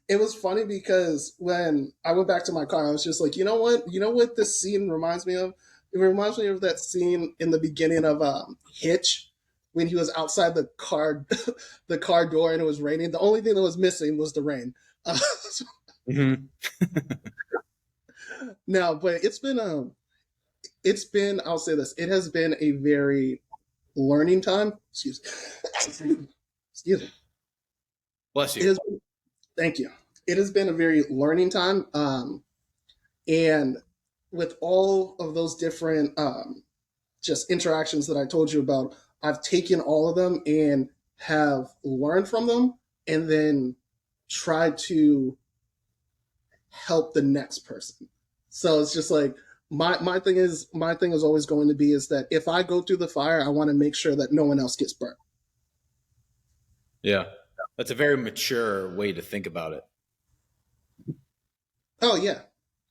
it was funny because when I went back to my car, I was just like, you know what? You know what this scene reminds me of? It reminds me of that scene in the beginning of Hitch when he was outside the car, the car door, and it was raining. The only thing that was missing was the rain. Uh,
Mm-hmm.
no, but it's been. I'll say this: it has been a very learning time. Me. Excuse me.
Bless
It
you.
has. Thank you. It has been a very learning time. And with all of those different just interactions that I told you about, I've taken all of them and have learned from them, and then tried to help the next person. So it's just like my thing is always going to be is that if I go through the fire, I want to make sure that no one else gets burnt.
Yeah, that's a very mature way to think about it.
Oh yeah,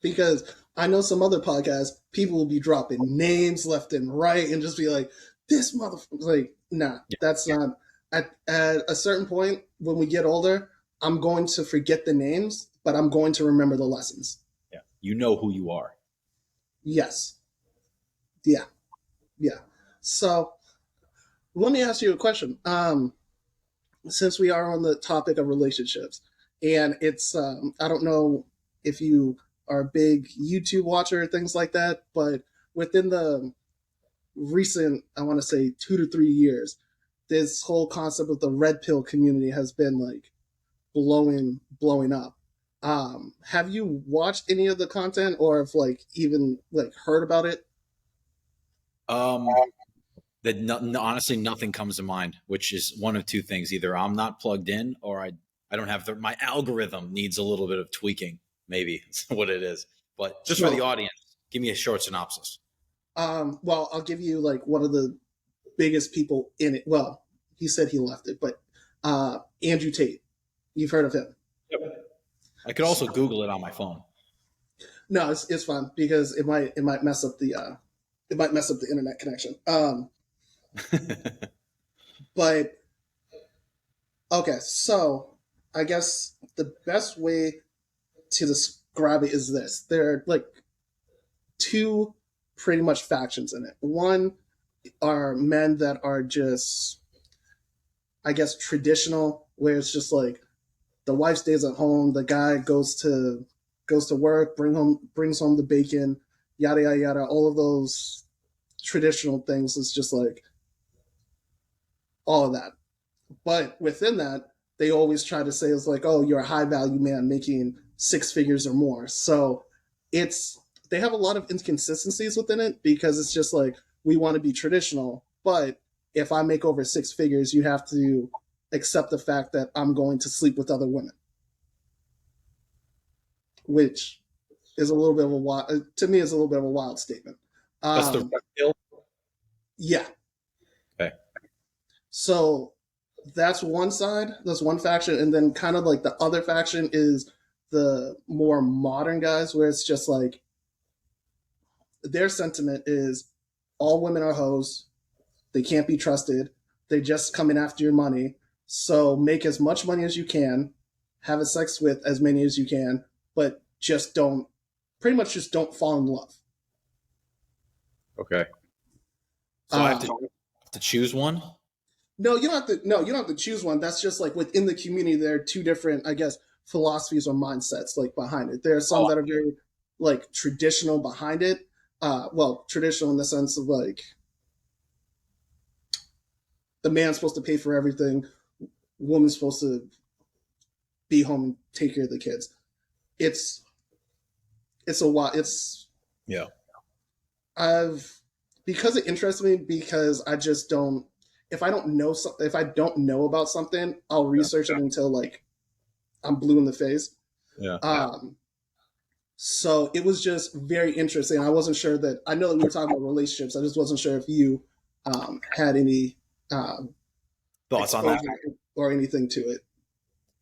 because I know some other podcasts, people will be dropping names left and right and just be like, "This motherfucker." Like, nah,
Yeah,
that's not. At a certain point, when we get older, I'm going to forget the names, but I'm going to remember the lessons.
yeah. You know who you are.
Yes, yeah, yeah. So let me ask you a question. Since we are on the topic of relationships, and it's I don't know if you are a big YouTube watcher or things like that, but within the recent, I want to say 2 to 3 years, this whole concept of the red pill community has been like blowing up. Have you watched any of the content, or have like even like heard about it?
Um, honestly, nothing comes to mind. Which is one of two things: either I'm not plugged in, or I I don't have my algorithm needs a little bit of tweaking. Maybe it's what it is. But just for the
So,
audience, give me a short synopsis.
well, I'll give you like one of the biggest people in it. Well, he said he left it, but Andrew Tate. You've heard of him?
Yep. I could also Google it on my phone.
No, it's fun because it might mess up the internet connection. But okay, so I guess the best way to describe it is this: there are like two pretty much factions in it. One are men that are just, I guess, traditional, where it's just like the wife stays at home, the guy goes to work, brings home the bacon, yada yada yada. All of those traditional things is just like all of that. But within that, they always try to say it's like, oh, you're a high value man making six figures or more. So it's they have a lot of inconsistencies within it because it's just like we want to be traditional, but if I make over six figures, you have to accept the fact that I'm going to sleep with other women, which is a little bit of a wild, to me is a little bit of a wild statement.
That's the
Um,
red pill.
yeah.
Okay.
So that's one side, that's one faction, and then kind of like the other faction is the more modern guys, where it's just like their sentiment is all women are hoes, they can't be trusted, they just coming after your money. So make as much money as you can, have a sex with as many as you can, but just don't, pretty much just don't fall in love.
Okay. So I have
Um,
to choose one.
no, you don't have to. No, you don't have to choose one. That's just like within the community, there are two different, I guess, philosophies or mindsets like behind it. There are some
Oh,
that are very like traditional behind it. Well, traditional in the sense of like the man's supposed to pay for everything, woman's supposed to be home and take care of the kids. It's it's a lot. It's
yeah.
I've because it interests me because I just don't. If I don't know if I don't know about something, I'll
Yeah.
research it until like I'm blue in the face.
Yeah.
So it was just very interesting. I wasn't sure that I know that we were talking about relationships. I just wasn't sure if you had any um,
Thoughts on that?
exposure or anything to it.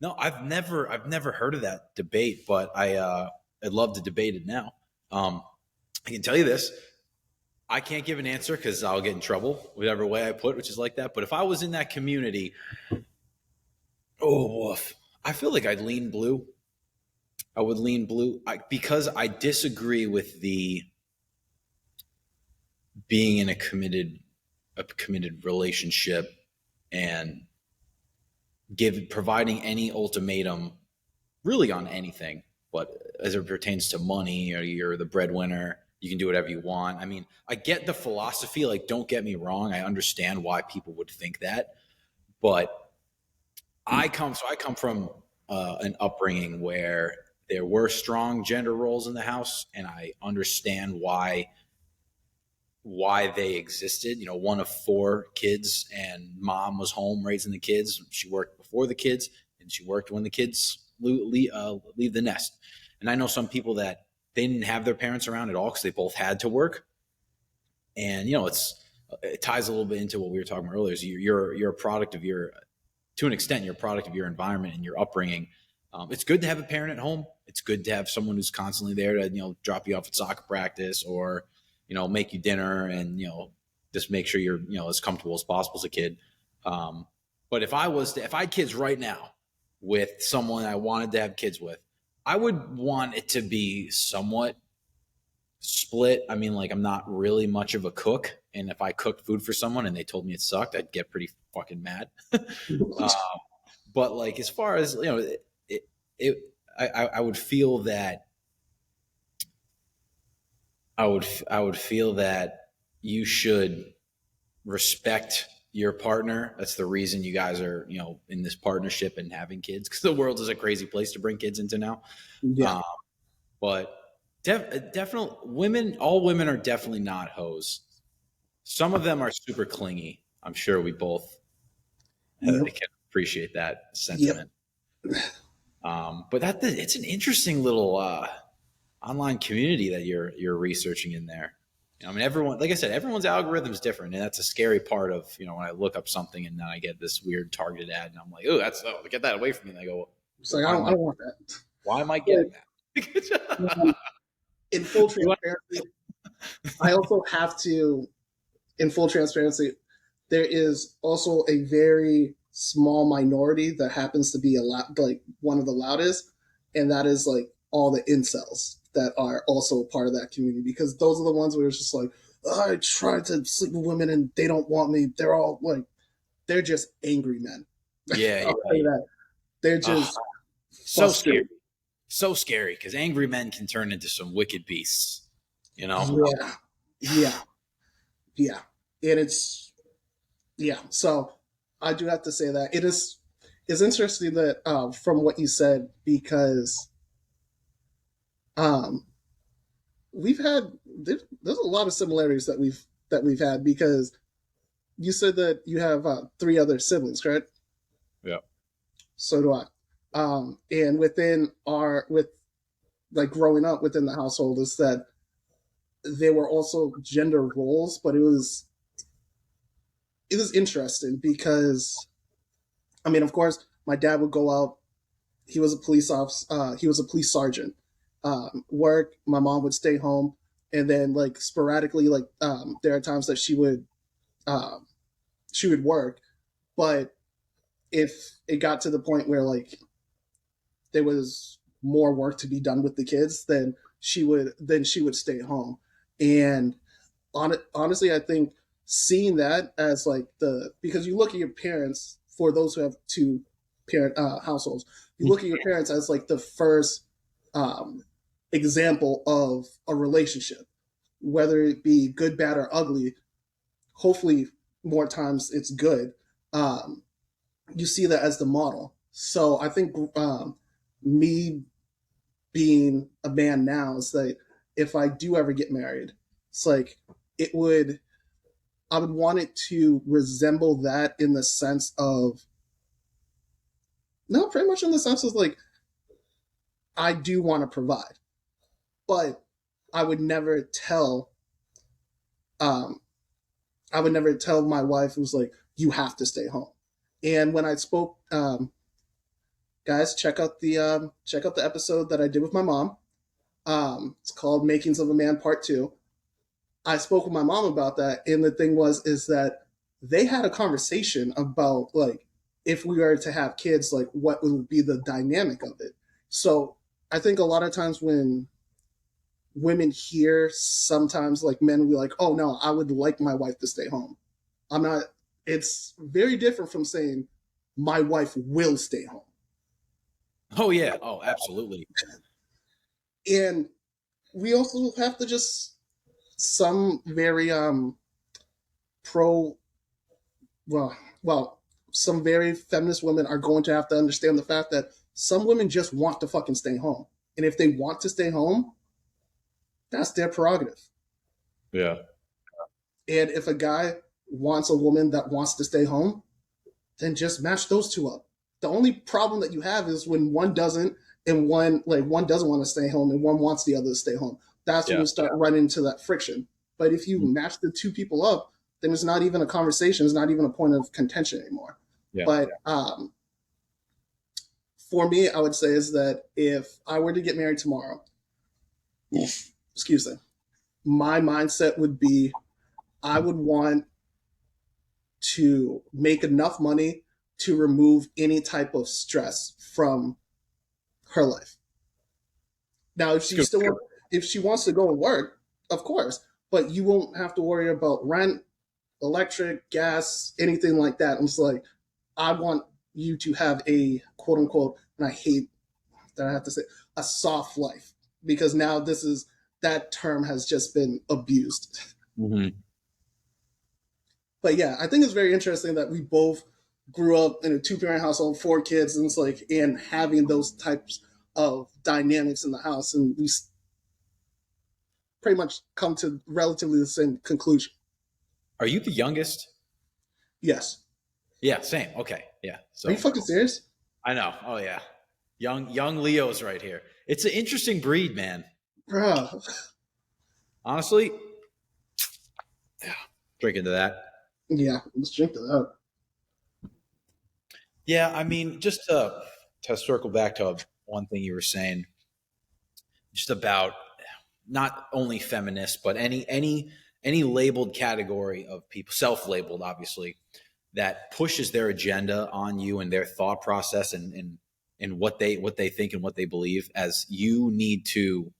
No, I've never heard of that debate, but I'd love to debate it now. I can tell you this: I can't give an answer because I'll get in trouble whatever way I put, which is like that. But if I was in that community, oh, woof, I feel like I'd lean blue. I would lean blue because I disagree with the being in a committed relationship and providing any ultimatum really on anything, but as it pertains to money or you're the breadwinner, you can do whatever you want. I mean, I get the philosophy, like don't get me wrong, I understand why people would think that, but I come from an upbringing where there were strong gender roles in the house, and I understand why they existed. You know, one of four kids, and mom was home raising the kids. She worked before the kids, and she worked when the kids leave the nest. And I know some people that they didn't have their parents around at all because they both had to work. And you know, it ties a little bit into what we were talking about earlier. Is you're a product of your, to an extent, you're a product of your environment and your upbringing. It's good to have a parent at home. It's good to have someone who's constantly there to drop you off at soccer practice or make you dinner and just make sure you're as comfortable as possible as a kid. But if I had kids right now with someone I wanted to have kids with, I would want it to be somewhat split. I mean, like I'm not really much of a cook, and if I cooked food for someone and they told me it sucked, I'd get pretty fucking mad. uh, but like as far as it I would feel that I would feel that you should respect your partner. That's the reason you guys are in this partnership and having kids, because the world is a crazy place to bring kids into now.
Yeah.
Um, but definitely women, all women are definitely not hoes. Some of them are super clingy. I'm sure we both can
Yep.
appreciate that
Yep.
sentiment. But it's an interesting little online community that you're researching in there. You know, I mean, everyone, like I said, everyone's algorithm is different, and that's a scary part of when I look up something and then I get this weird targeted ad, and I'm like, get that away from me. And I go,
It's
well,
like
why
I
am I
don't want that.
why am I
But
getting that?
in full
You want-
transparency, I also have to, in full transparency, there is also a very small minority that happens to be a lot like one of the loudest, and that is like all the incels that are also part of that community because those are the ones where it's just like, "Oh, I tried to sleep with women and they don't want me. They're all like, they're just angry men.
yeah,
I'll say that. They're just
so scary,
frustrated.
so scary because angry men can turn into some wicked beasts. You know,
Yeah, yeah, yeah. And yeah. So I do have to say that it is. It's interesting that from what you said because um, we've had there's a lot of similarities that we've had because you said that you have three other siblings, correct?
yeah,
So do I. And within our with like growing up within the household is that there were also gender roles, but it was interesting because I mean, of course, my dad would go out. He was a police officer. He was a police sergeant. Work. My mom would stay home, and then like sporadically, like there are times that um, she would work, but if it got to the point where like there was more work to be done with the kids, then she would stay home. And honestly, I think seeing that as like the because you look at your parents for those who have two parent households, you look at your parents as like the first um, example of a relationship, whether it be good, bad, or ugly. Hopefully, more times it's good. Um, you see that as the model. So I think me being a man now is that if I do ever get married, it's like it would I would want it to resemble that in the sense of no, pretty much in the sense of like I do want to provide, but I would never tell um I would never tell my wife it was like you have to stay home. And when I spoke guys, check out the episode that I did with my mom. It's called Makings of a Man Part 2. I spoke with my mom about that, and the thing was is that they had a conversation about like if we were to have kids, like what would be the dynamic of it. So I think a lot of times when women hear sometimes like men will be like, "Oh no, I would like my wife to stay home." I'm not. It's very different from saying my wife will stay home.
oh yeah, oh absolutely.
And we also have to just some very pro well, some very feminist women are going to have to understand the fact that some women just want to fucking stay home. And if they want to stay home, that's their prerogative.
Yeah,
And if a guy wants a woman that wants to stay home, then just match those two up. The only problem that you have is when one doesn't and one doesn't want to stay home and one wants the other to stay home. That's when
yeah,
you start running into that friction. But if you match the two people up, then it's not even a conversation. It's not even a point of contention anymore.
yeah.
But for me, I would say is that if I were to get married tomorrow, excuse me, my mindset would be I would want to make enough money to remove any type of stress from her life. Now,
It's good.
if she wants to go and work, of course, but you won't have to worry about rent, electric, gas, anything like that. I'm just like, I want you to have a quote unquote, and I hate that I have to say, a soft life because now that term has just been abused.
Mm-hmm.
But yeah, I think it's very interesting that we both grew up in a two-parent household, four kids, and it's like and having those types of dynamics in the house, and we pretty much come to relatively the same conclusion.
Are you the youngest?
Yes.
Yeah, same. Okay, yeah.
Are you
So
fucking serious?
I know. Oh yeah. young Leos right here. It's an interesting breed, man.
Bruh.
Honestly, yeah, drink into that.
Yeah, let's drink to that.
Yeah, I mean, just to circle back to one thing you were saying, just about not only feminists, but any labeled category of people, self-labeled, obviously, that pushes their agenda on you and their thought process and what they think and what they believe. As you need to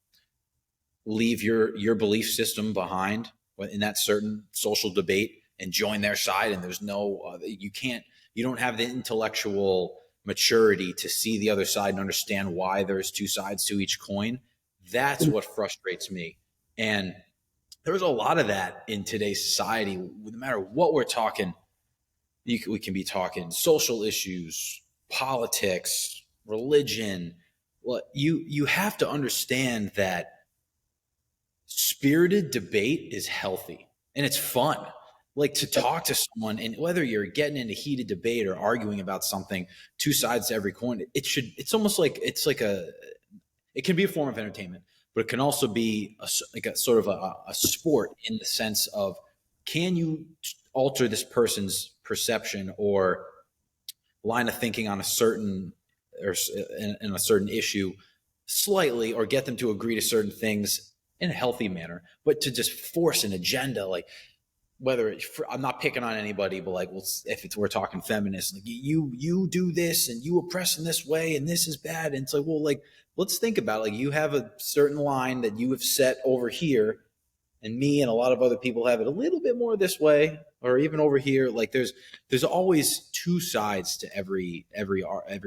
leave your belief system behind in that certain social debate and join their side, and there's no you don't have the intellectual maturity to see the other side and understand why there's two sides to each coin. That's what frustrates me. And there's a lot of that in today's society. No matter what we're talking, we can be talking social issues, politics, religion. Well, you have to understand that spirited debate is healthy and it's fun. Like, to talk to someone, and whether you're getting into heated debate or arguing about something, two sides to every coin, it's almost like it can be a form of entertainment, but it can also be like a sort of a sport, in the sense of, can you alter this person's perception or line of thinking on a certain, or in a certain issue slightly, or get them to agree to certain things in a healthy manner. But to just force an agenda, like, I'm not picking on anybody, but like, well, if we're talking feminists, like, you do this and you oppress in this way and this is bad, and it's like, well, like, let's think about it. Like, you have a certain line that you have set over here, and me and a lot of other people have it a little bit more this way, or even over here. Like, there's always two sides to every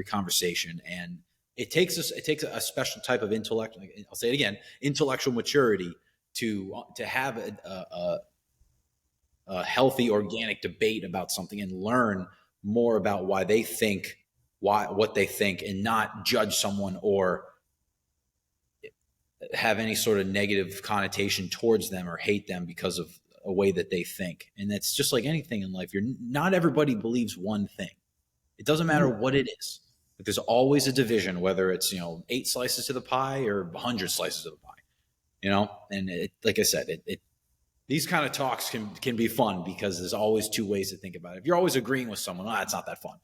conversation, and it takes a special type of intellect. Like, I'll say it again, intellectual maturity to have a healthy, organic debate about something and learn more about what they think, and not judge someone or have any sort of negative connotation towards them or hate them because of a way that they think. And that's just like anything in life. Not everybody believes one thing. It doesn't matter what it is. But there's always a division, whether it's 8 slices to the pie or 100 slices of the pie. And like I said, these kind of talks can be fun because there's always two ways to think about it. If you're always agreeing with someone, it's not that fun.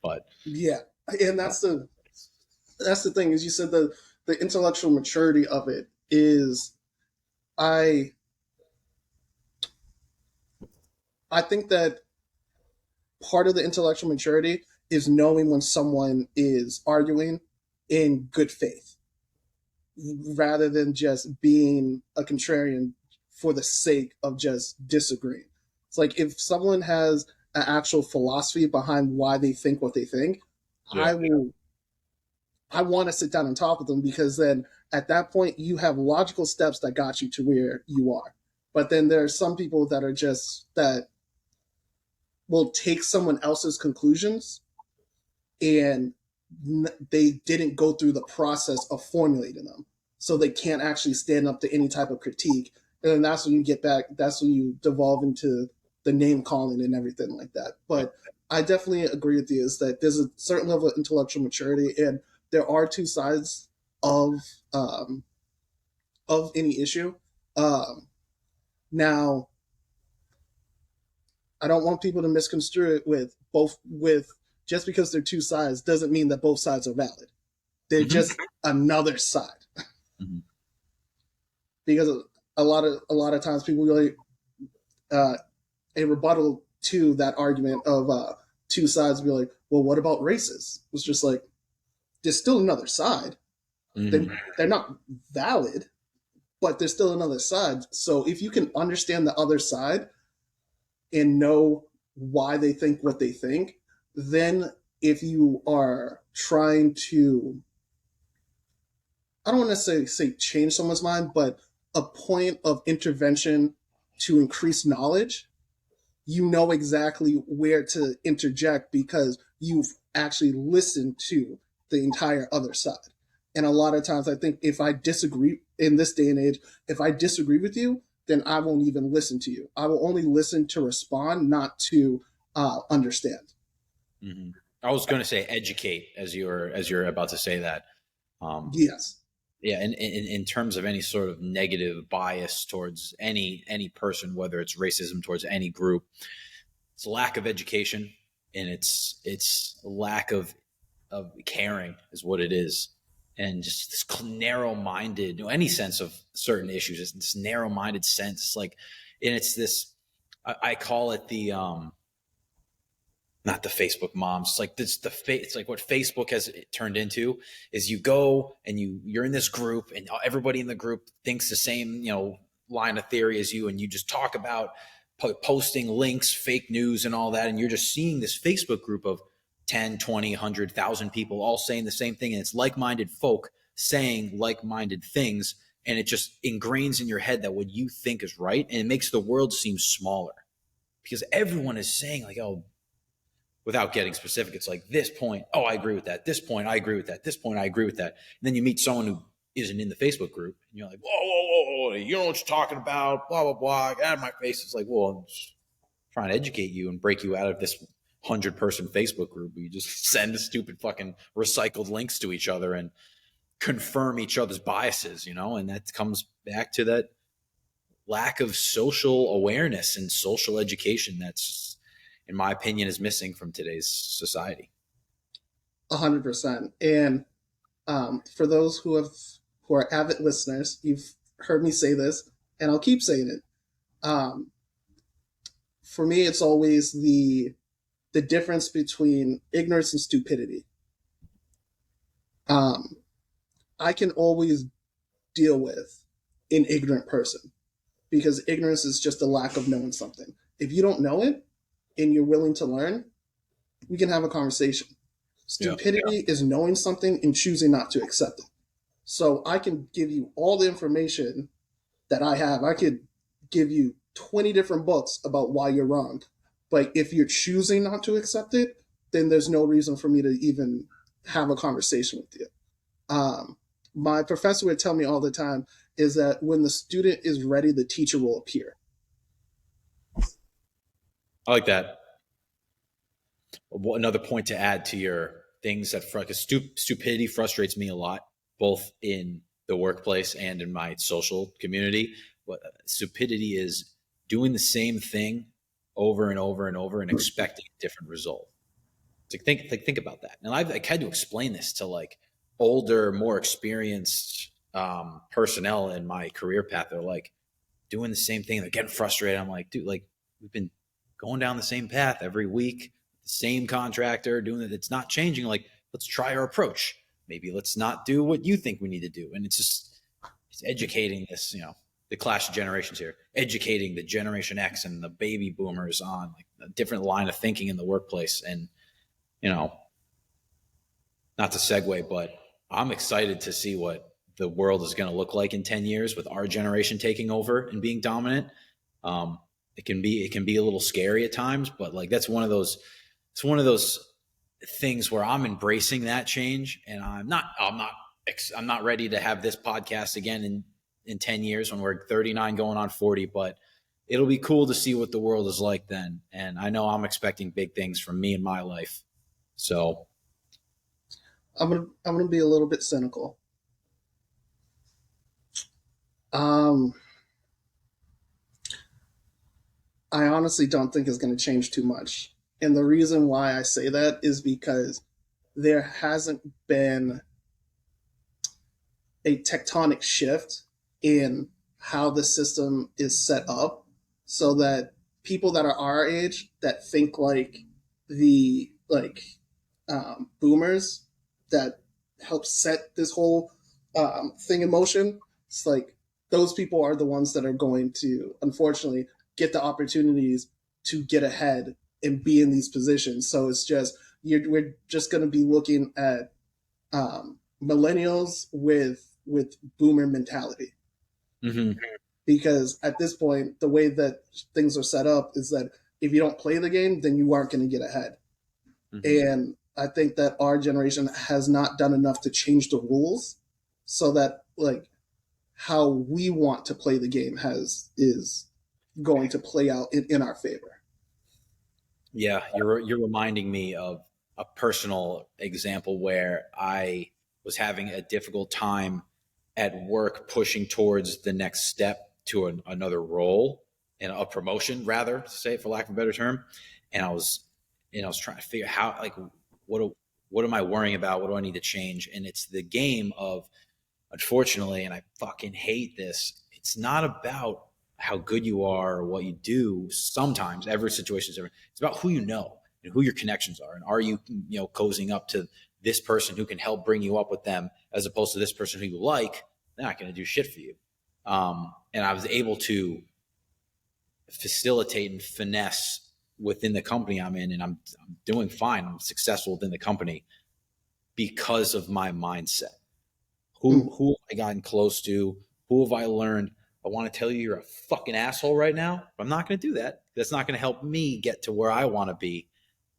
But
Yeah, and that's the thing, is you said the intellectual maturity of it is, I I think that part of the intellectual maturity is knowing when someone is arguing in good faith, rather than just being a contrarian for the sake of just disagreeing. It's like, if someone has an actual philosophy behind why they think what they think,
yeah,
I want to sit down and talk with them, because then at that point you have logical steps that got you to where you are. But then there are some people that are just that will take someone else's conclusions, and they didn't go through the process of formulating them, so they can't actually stand up to any type of critique. And then that's when you get back. That's when you devolve into the name calling and everything like that. But I definitely agree with you, is that there's a certain level of intellectual maturity, and there are two sides of um, of any issue. Um, Now, I don't want people to misconstrue it with both. With just because they're two sides doesn't mean that both sides are valid. They're
mm-hmm.
just another side.
Mm-hmm.
Because a lot of times people really a rebuttal to that argument of two sides be like, well, what about races? It's just like, there's still another side.
Mm-hmm.
They're not valid, but there's still another side. So if you can understand the other side and know why they think what they think, then if you are trying to, I don't want to say change someone's mind, but a point of intervention to increase knowledge, you know exactly where to interject, because you've actually listened to the entire other side. And a lot of times, I think if I disagree in this day and age, if I disagree with you, then I won't even listen to you. I will only listen to respond, not to understand.
Mm-hmm. I was going to say educate as you're about to say that. Um,
Yes.
yeah, in terms of any sort of negative bias towards any person, whether it's racism towards any group, it's lack of education and it's lack of caring is what it is, and just this narrow-minded, any sense of certain issues, it's this narrow-minded sense, like, and it's this, I call it the not the Facebook moms. It's like this it's like what Facebook has turned into is you go and you're in this group and everybody in the group thinks the same, line of theory as you, and you just talk about posting links, fake news and all that, and you're just seeing this Facebook group of 10, 20, 100,000 people all saying the same thing, and it's like-minded folk saying like-minded things, and it just ingrains in your head that what you think is right, and it makes the world seem smaller because everyone is saying like, oh, without getting specific, it's like this point, oh, I agree with that. This point, I agree with that. This point, I agree with that. And then you meet someone who isn't in the Facebook group, and you're like, whoa, whoa, whoa, whoa, you know what you're talking about, blah, blah, blah, get out of my face. It's like, well, I'm just trying to educate you and break you out of this 100-person Facebook group where you just send stupid fucking recycled links to each other and confirm each other's biases, and that comes back to that lack of social awareness and social education that's, in my opinion, is missing from today's society.
100%. And for those who are avid listeners, you've heard me say this, and I'll keep saying it. For me, it's always the difference between ignorance and stupidity. I can always deal with an ignorant person because ignorance is just a lack of knowing something. If you don't know it and you're willing to learn, we can have a conversation. Stupidity is knowing something and choosing not to accept it. So I can give you all the information that I have. I could give you 20 different books about why you're wrong. But if you're choosing not to accept it, then there's no reason for me to even have a conversation with you. My professor would tell me all the time is that when the student is ready, the teacher will appear.
I like that. Another point to add to your things that because stupidity frustrates me a lot, both in the workplace and in my social community. But stupidity is doing the same thing over and over and over and expecting a different result. It's like think about that. And I've had to explain this to like older, more experienced personnel in my career path. They're like doing the same thing. They're getting frustrated. I'm like, dude, like we've been going down the same path every week, the same contractor doing it. It's not changing. Like, let's try our approach. Maybe let's not do what you think we need to do. And it's educating this, the clash of generations here, educating the Generation X and the baby boomers on like a different line of thinking in the workplace. And, not to segue, but I'm excited to see what the world is going to look like in 10 years with our generation taking over and being dominant. It can be a little scary at times, but like it's one of those things where I'm embracing that change, and I'm not ready to have this podcast again in 10 years when we're 39 going on 40, but it'll be cool to see what the world is like then. And I know I'm expecting big things from me in my life. So
I'm gonna be a little bit cynical. I honestly don't think it's going to change too much. And the reason why I say that is because there hasn't been a tectonic shift in how the system is set up so that people that are our age that think like the boomers that help set this whole thing in motion, it's like those people are the ones that are going to unfortunately get the opportunities to get ahead and be in these positions. So it's just we're just going to be looking at millennials with boomer mentality.
mm-hmm.
Because at this point, the way that things are set up is that if you don't play the game, then you aren't going to get ahead. Mm-hmm. And I think that our generation has not done enough to change the rules so that like how we want to play the game is going to play out in our favor.
Yeah, you're reminding me of a personal example where I was having a difficult time at work pushing towards the next step to another role and a promotion, rather, to say it for lack of a better term. And I was trying to figure how, like, what what am I worrying about? What do I need to change? And it's the game of, unfortunately, and I fucking hate this, it's not about how good you are or what you do. Sometimes every situation is different. It's about who you know and who your connections are. And are you, cozying up to this person who can help bring you up with them as opposed to this person who you like? They're not going to do shit for you. And I was able to facilitate and finesse within the company I'm in, and I'm doing fine. I'm successful within the company because of my mindset.
Mm.
Who have I gotten close to? Who have I learned? I want to tell you you're a fucking asshole right now, but I'm not going to do that. That's not going to help me get to where I want to be.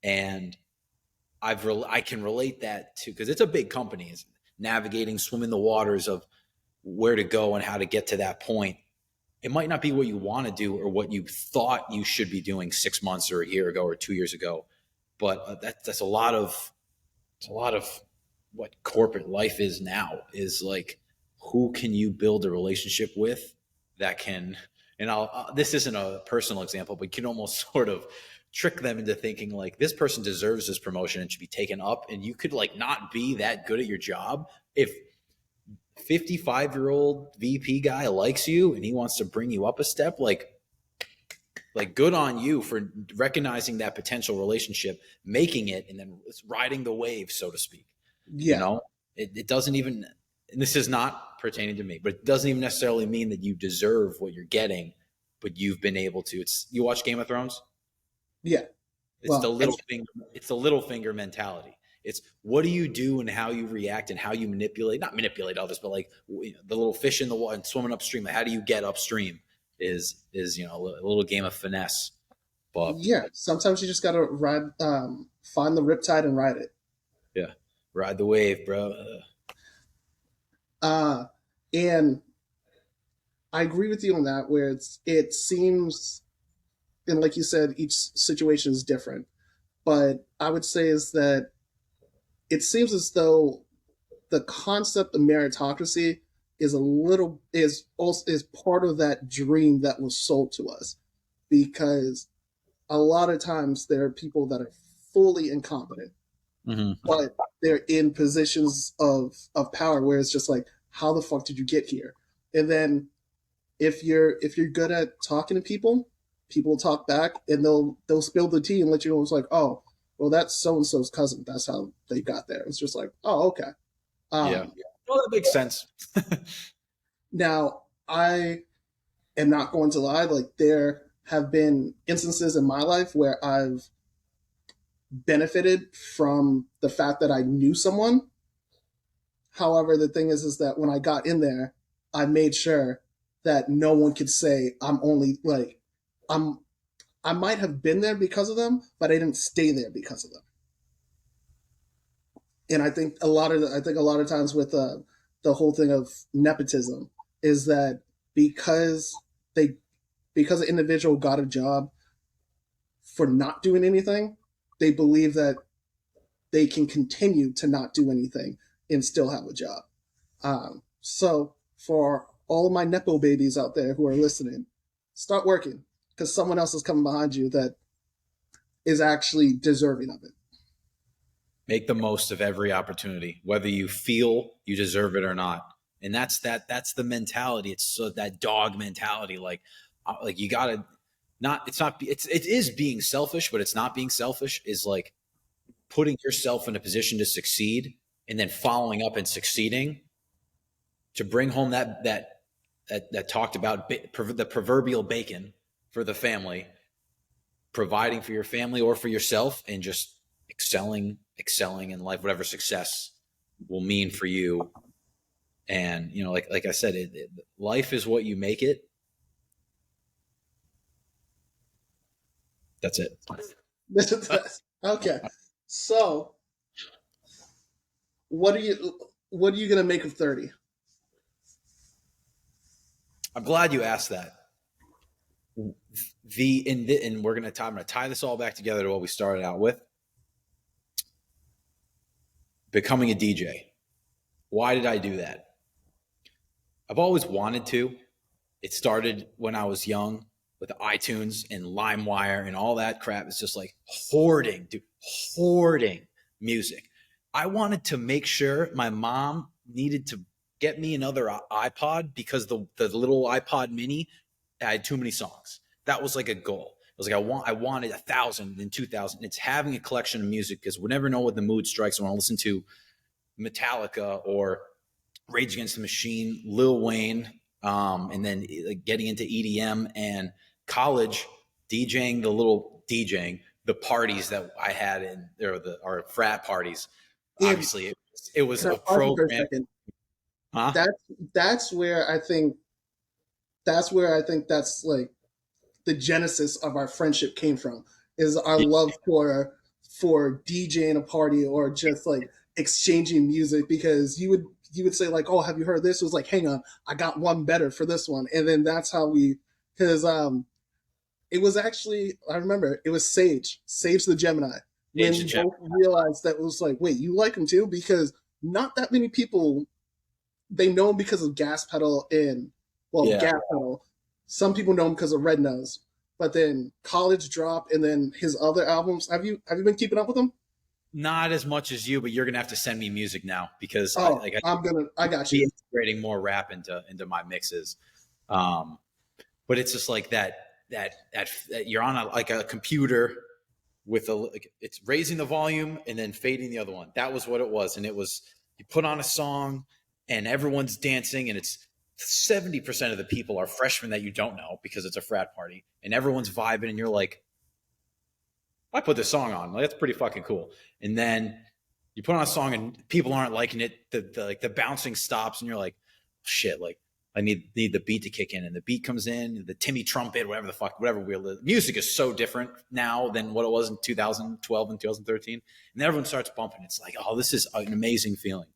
And I can relate that to, because it's a big company. It's navigating, swimming the waters of where to go and how to get to that point. It might not be what you want to do or what you thought you should be doing 6 months or a year ago or 2 years ago, but that's a lot of, it's a lot of what corporate life is now, is like, who can you build a relationship with that can, and this isn't a personal example, but you can almost sort of trick them into thinking like this person deserves this promotion and should be taken up. And you could like not be that good at your job. If 55-year-old VP guy likes you and he wants to bring you up a step, like good on you for recognizing that potential relationship, making it, and then riding the wave, so to speak. You
Yeah,
know, it doesn't even, and this is not pertaining to me, but it doesn't even necessarily mean that you deserve what you're getting, but you've been able to. It's, you watch Game of Thrones?
yeah.
It's the
Well,
little finger, it's the little finger mentality. It's what do you do and how you react and how you manipulate, not manipulate others, but like the little fish in the water and swimming upstream. How do you get upstream is, a little game of finesse. But
yeah. Sometimes you just gotta ride, find the riptide and ride it.
yeah, ride the wave, bro.
Uh, and I agree with you on that. Where it seems, and like you said, each situation is different. But I would say is that it seems as though the concept of meritocracy is part of that dream that was sold to us, because a lot of times there are people that are fully incompetent,
Mm-hmm.
but they're in positions of power where it's just like, how the fuck did you get here? And then if you're good at talking to people, people talk back and they'll spill the tea and let you know it's like, oh, well, that's so and so's cousin. That's how they got there. It's just like, oh, okay.
Yeah.
Um,
Well, that makes sense.
Now I am not going to lie. Like there have been instances in my life where I've benefited from the fact that I knew someone. However, the thing is that when I got in there, I made sure that no one could say I'm only like I'm. I might have been there because of them, but I didn't stay there because of them. And I think a lot of times with the whole thing of nepotism is that because they because an individual got a job for not doing anything, they believe that they can continue to not do anything and still have a job. So for all of my nepo babies out there who are listening, start working, because someone else is coming behind you that is actually deserving of it.
Make the most of every opportunity, whether you feel you deserve it or not. And that's the mentality. It's so that dog mentality. Like you gotta not. It's not. It is being selfish, but it's not being selfish. Is like putting yourself in a position to succeed and then following up and succeeding to bring home that talked about the proverbial bacon for the family, providing for your family or for yourself, and just excelling in life, whatever success will mean for you. And like I said, life is what you make it. That's it.
Okay, so what are you gonna make of 30?
I'm glad you asked that. And we're I'm gonna tie this all back together to what we started out with. becoming a DJ. Why did I do that? I've always wanted to. It started when I was young with iTunes and LimeWire and all that crap. It's just like hoarding, dude, hoarding music. I wanted to make sure my mom needed to get me another iPod because the little iPod mini had too many songs. That was like a goal. It was like I wanted 1,000 and 2,000. It's having a collection of music because we never know what the mood strikes. I want to listen to Metallica or Rage Against the Machine, Lil Wayne, and then like, getting into EDM and college, the parties that I had in there, our frat parties.
And
Obviously, it was
can I
a
pause you for a
program.
second?
Huh?
That's that's where I think that's like the genesis of our friendship came from, is our
Yeah,
love for DJing a party or just like exchanging music, because you would say like, oh, have you heard this? It was like, hang on, I got one better for this one. And then that's how we, because it was actually, I remember it was Sage the Gemini, when
Age
we
of Gem.
both realized that. It was like, wait, you like him too? Because not that many people, they know him because of Gas Pedal and, well,
Yeah,
Gas Pedal. Some people know him because of Red Nose. But then College Drop and then his other albums. Have you been keeping up with him?
not as much as you, but you're gonna have to send me music now because
Oh, I
should
got
be
you.
integrating more rap into my mixes. Um, but it's just like that you're on like a computer with like, it's raising the volume and then fading the other one. That was what it was, and it was you put on a song and everyone's dancing, and it's 70% of the people are freshmen that you don't know because it's a frat party, and everyone's vibing, and you're like, I put this song on, like that's pretty fucking cool, and then you put on a song and people aren't liking it. The bouncing stops, and you're like, shit, like I need the beat to kick in, and the beat comes in, the Timmy trumpet, whatever the fuck, whatever weird. Music is so different now than what it was in 2012 and 2013, and then everyone starts bumping. It's like, oh, this is an amazing feeling,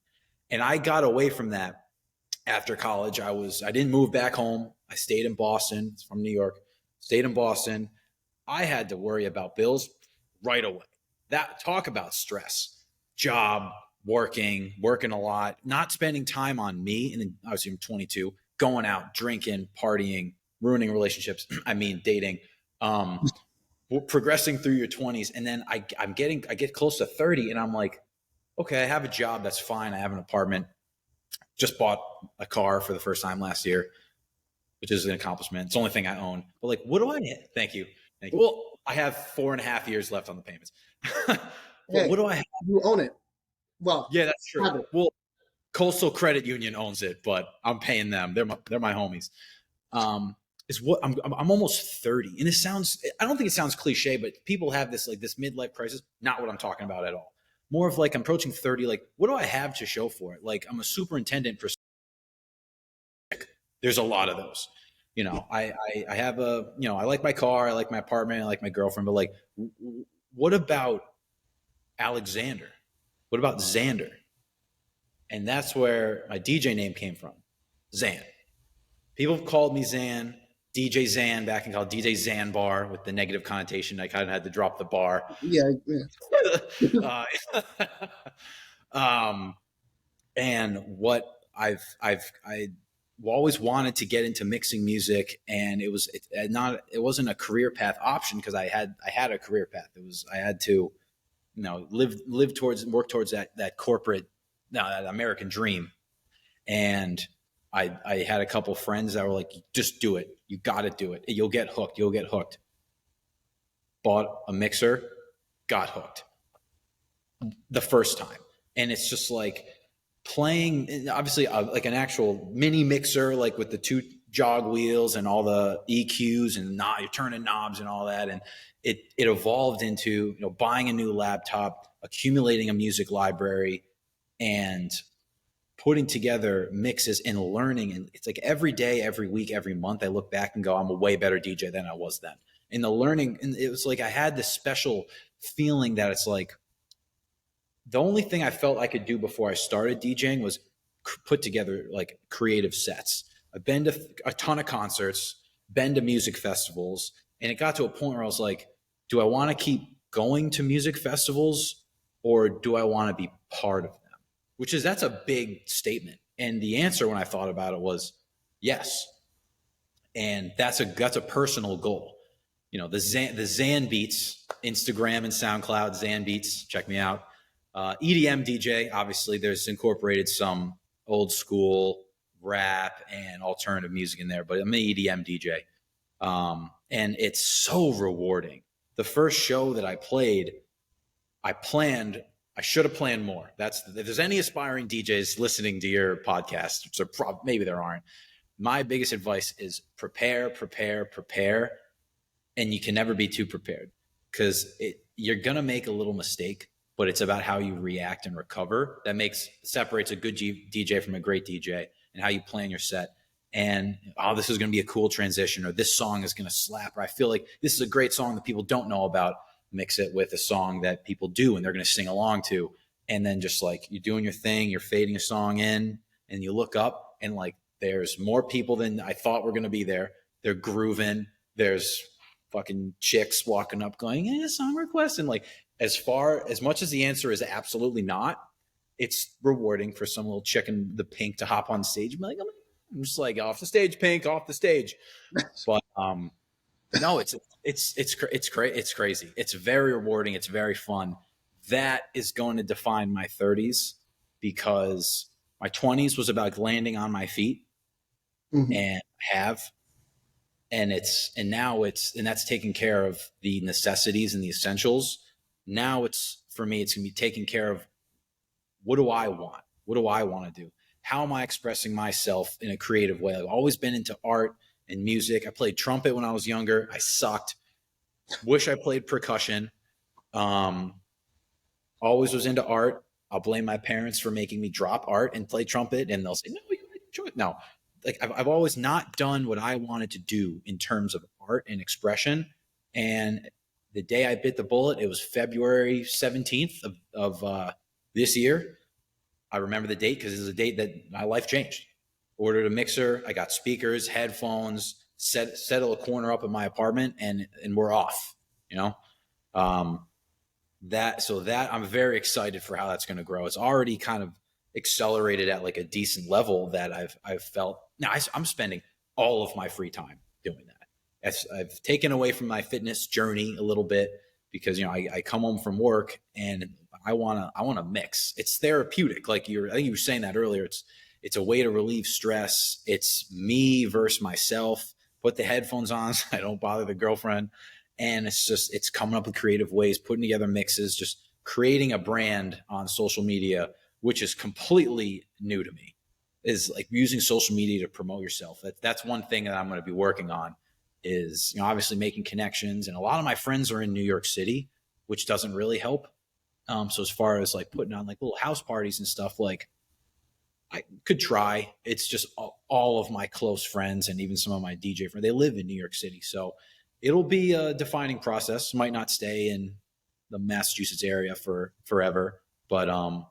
and I got away from that after college. I didn't move back home. I stayed in Boston. It's from New York. Stayed in Boston. I had to worry about bills right away. That talk about stress, job, working a lot, not spending time on me. And then obviously I'm 22, going out, drinking, partying, ruining relationships. I mean, dating, um, progressing through your 20s. And then I get close to 30 and I'm like, okay, I have a job. That's fine. I have an apartment. Just bought a car for the first time last year, which is an accomplishment. It's the only thing I own. But like, what do I need? Thank you. Thank you. Well, I have 4.5 years left on the payments. But
Hey,
what do I have?
you own it. Well,
Yeah, that's true.
have it.
Well, Coastal Credit Union owns it, but I'm paying them. They're my homies. Is what I'm almost 30, and it sounds. I don't think it sounds cliche, but people have this like this midlife crisis. Not what I'm talking about at all. More of like I'm approaching 30. Like, what do I have to show for it? Like, I'm a superintendent for. There's a lot of those. I have I like my car, I like my apartment, I like my girlfriend, but like, what about Alexander? What about Xander? And that's where my DJ name came from, Zan. People have called me Zan, DJ Zan back in college, DJ Zan Bar with the negative connotation. I kind of had to drop the bar.
Yeah, yeah.
uh, um, and what I always wanted to get into mixing music, and it wasn't a career path option because I had a career path. I had to live towards and work towards that corporate, that American dream. And I had a couple friends that were like, just do it. You got to do it. You'll get hooked. You'll get hooked. Bought a mixer, got hooked the first time. And it's just like playing, obviously, like an actual mini mixer, like with the two jog wheels and all the EQs and you're turning knobs and all that. And it evolved into buying a new laptop, accumulating a music library, and putting together mixes and learning. And it's like every day, every week, every month, I look back and go, I'm a way better DJ than I was then. And the learning, and it was like I had this special feeling that it's like the only thing I felt I could do before I started DJing was put together like creative sets. I've been to a ton of concerts, been to music festivals, and it got to a point where I was like, do I want to keep going to music festivals or do I want to be part of them? that's a big statement. And the answer when I thought about it was yes. And that's a personal goal. You know, the Zan Beats, Instagram and SoundCloud, Zan Beats, check me out. EDM DJ, obviously, there's incorporated some old school rap and alternative music in there, but I'm an EDM DJ. And it's so rewarding. The first show that I played, I should have planned more. If there's any aspiring DJs listening to your podcast, so maybe there aren't. My biggest advice is prepare, prepare, prepare, and you can never be too prepared because you're gonna make a little mistake, but it's about how you react and recover that separates a good DJ from a great DJ, and how you plan your set. And this is gonna be a cool transition, or this song is gonna slap, or I feel like this is a great song that people don't know about. Mix it with a song that people do and they're gonna sing along to, and then just like you're doing your thing, you're fading a song in, and you look up and like there's more people than I thought were gonna be there. They're grooving. There's fucking chicks walking up going, "Yeah, song request." And like, as much as the answer is absolutely not, it's rewarding for some little chick in the pink to hop on stage and be like, I'm just like, off the stage, pink, off the stage. But no, it's crazy. It's very rewarding. It's very fun. That is going to define my 30s, because my 20s was about landing on my feet,
Mm-hmm.
and that's taking care of the necessities and the essentials. Now for me, it's gonna be taking care of, what do I want? What do I want to do? How am I expressing myself in a creative way? I've always been into art and music. I played trumpet when I was younger. I sucked. Wish I played percussion. Always was into art. I'll blame my parents for making me drop art and play trumpet, and they'll say, "No, you enjoy it." No, like I've always not done what I wanted to do in terms of art and expression. And the day I bit the bullet, it was February 17th of this year. I remember the date because it was a date that my life changed. Ordered a mixer. I got speakers, headphones, settle a corner up in my apartment, and we're off. You know, that I'm very excited for how that's going to grow. It's already kind of accelerated at like a decent level that I've felt. Now I'm spending all of my free time doing that. I've taken away from my fitness journey a little bit, because I come home from work and I want to mix. It's therapeutic. Like I think you were saying that earlier. It's a way to relieve stress. It's me versus myself. Put the headphones on so I don't bother the girlfriend. And it's coming up with creative ways, putting together mixes, just creating a brand on social media, which is completely new to me, is like using social media to promote yourself. That's one thing that I'm going to be working on, is, obviously making connections. And a lot of my friends are in New York City, which doesn't really help. So as far as like putting on like little house parties and stuff, like I could try. It's just all of my close friends and even some of my DJ friends, they live in New York City. So it'll be a defining process. Might not stay in the Massachusetts area for forever, but I'm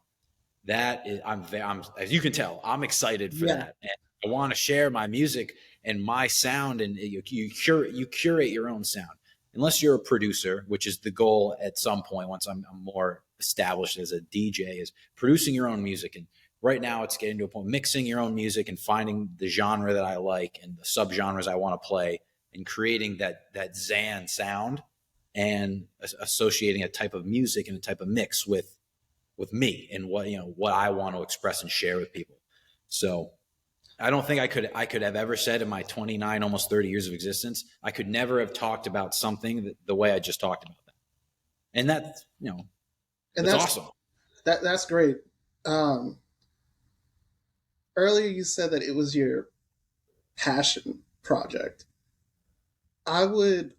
as you can tell, I'm excited for
Yeah.
that, and I want to share my music and my sound, and you curate your own sound. Unless you're a producer, which is the goal at some point once I'm more established as a DJ, is producing your own music. And right now it's getting to a point mixing your own music and finding the genre that I like and the subgenres I want to play, and creating that Zan sound, and associating a type of music and a type of mix with me and what I want to express and share with people. So I don't think I could have ever said in my 29, almost 30 years of existence, I could never have talked about something the way I just talked about that. And that's,
And
that's awesome.
That's great. Um, Earlier you said that it was your passion project. I would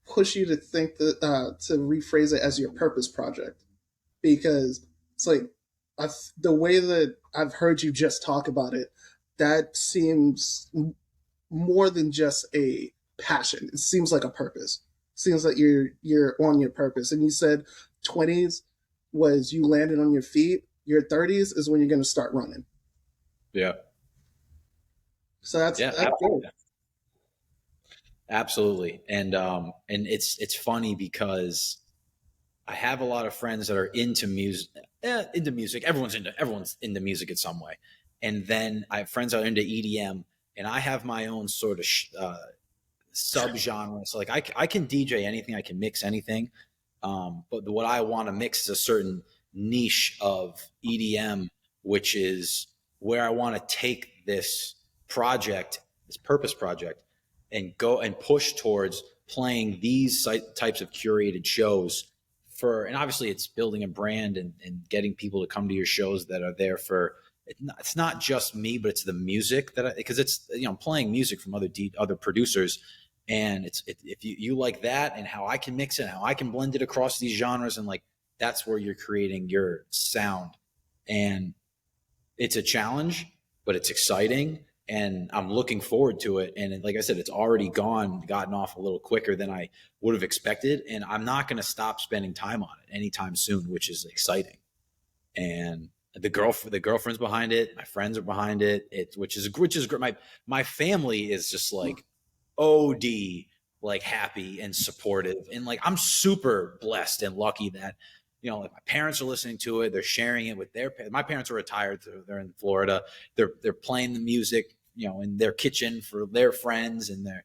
push you to think that to rephrase it as your purpose project, because it's like the way that I've heard you just talk about it, that seems more than just a passion. It seems like a purpose. It seems like you're on your purpose. And you said 20s was you landed on your feet. Your 30s is when you're going to start running.
Yeah.
So that's
Absolutely.
good.
Absolutely. And it's funny because I have a lot of friends that are into music. Into music, everyone's into music in some way. And then I have friends that are into EDM, and I have my own sort of subgenre. So like I can DJ anything, I can mix anything. But what I want to mix is a certain niche of EDM, which is where I want to take this project, this purpose project, and go and push towards playing these types of curated shows for, and obviously it's building a brand and getting people to come to your shows that are there for, it's not just me, but it's the music that because it's, I'm playing music from other producers, and if you like that and how I can mix it, how I can blend it across these genres, and like that's where you're creating your sound. And it's a challenge, but it's exciting, and I'm looking forward to it. And like I said, it's already gotten off a little quicker than I would have expected, and I'm not going to stop spending time on it anytime soon, which is exciting. And the girlfriend's behind it, my friends are behind it, which is great. My family is just like OD, like happy and supportive, and like I'm super blessed and lucky that like my parents are listening to it, they're sharing it with my parents are retired, they're in Florida, they're playing the music in their kitchen for their friends, and they're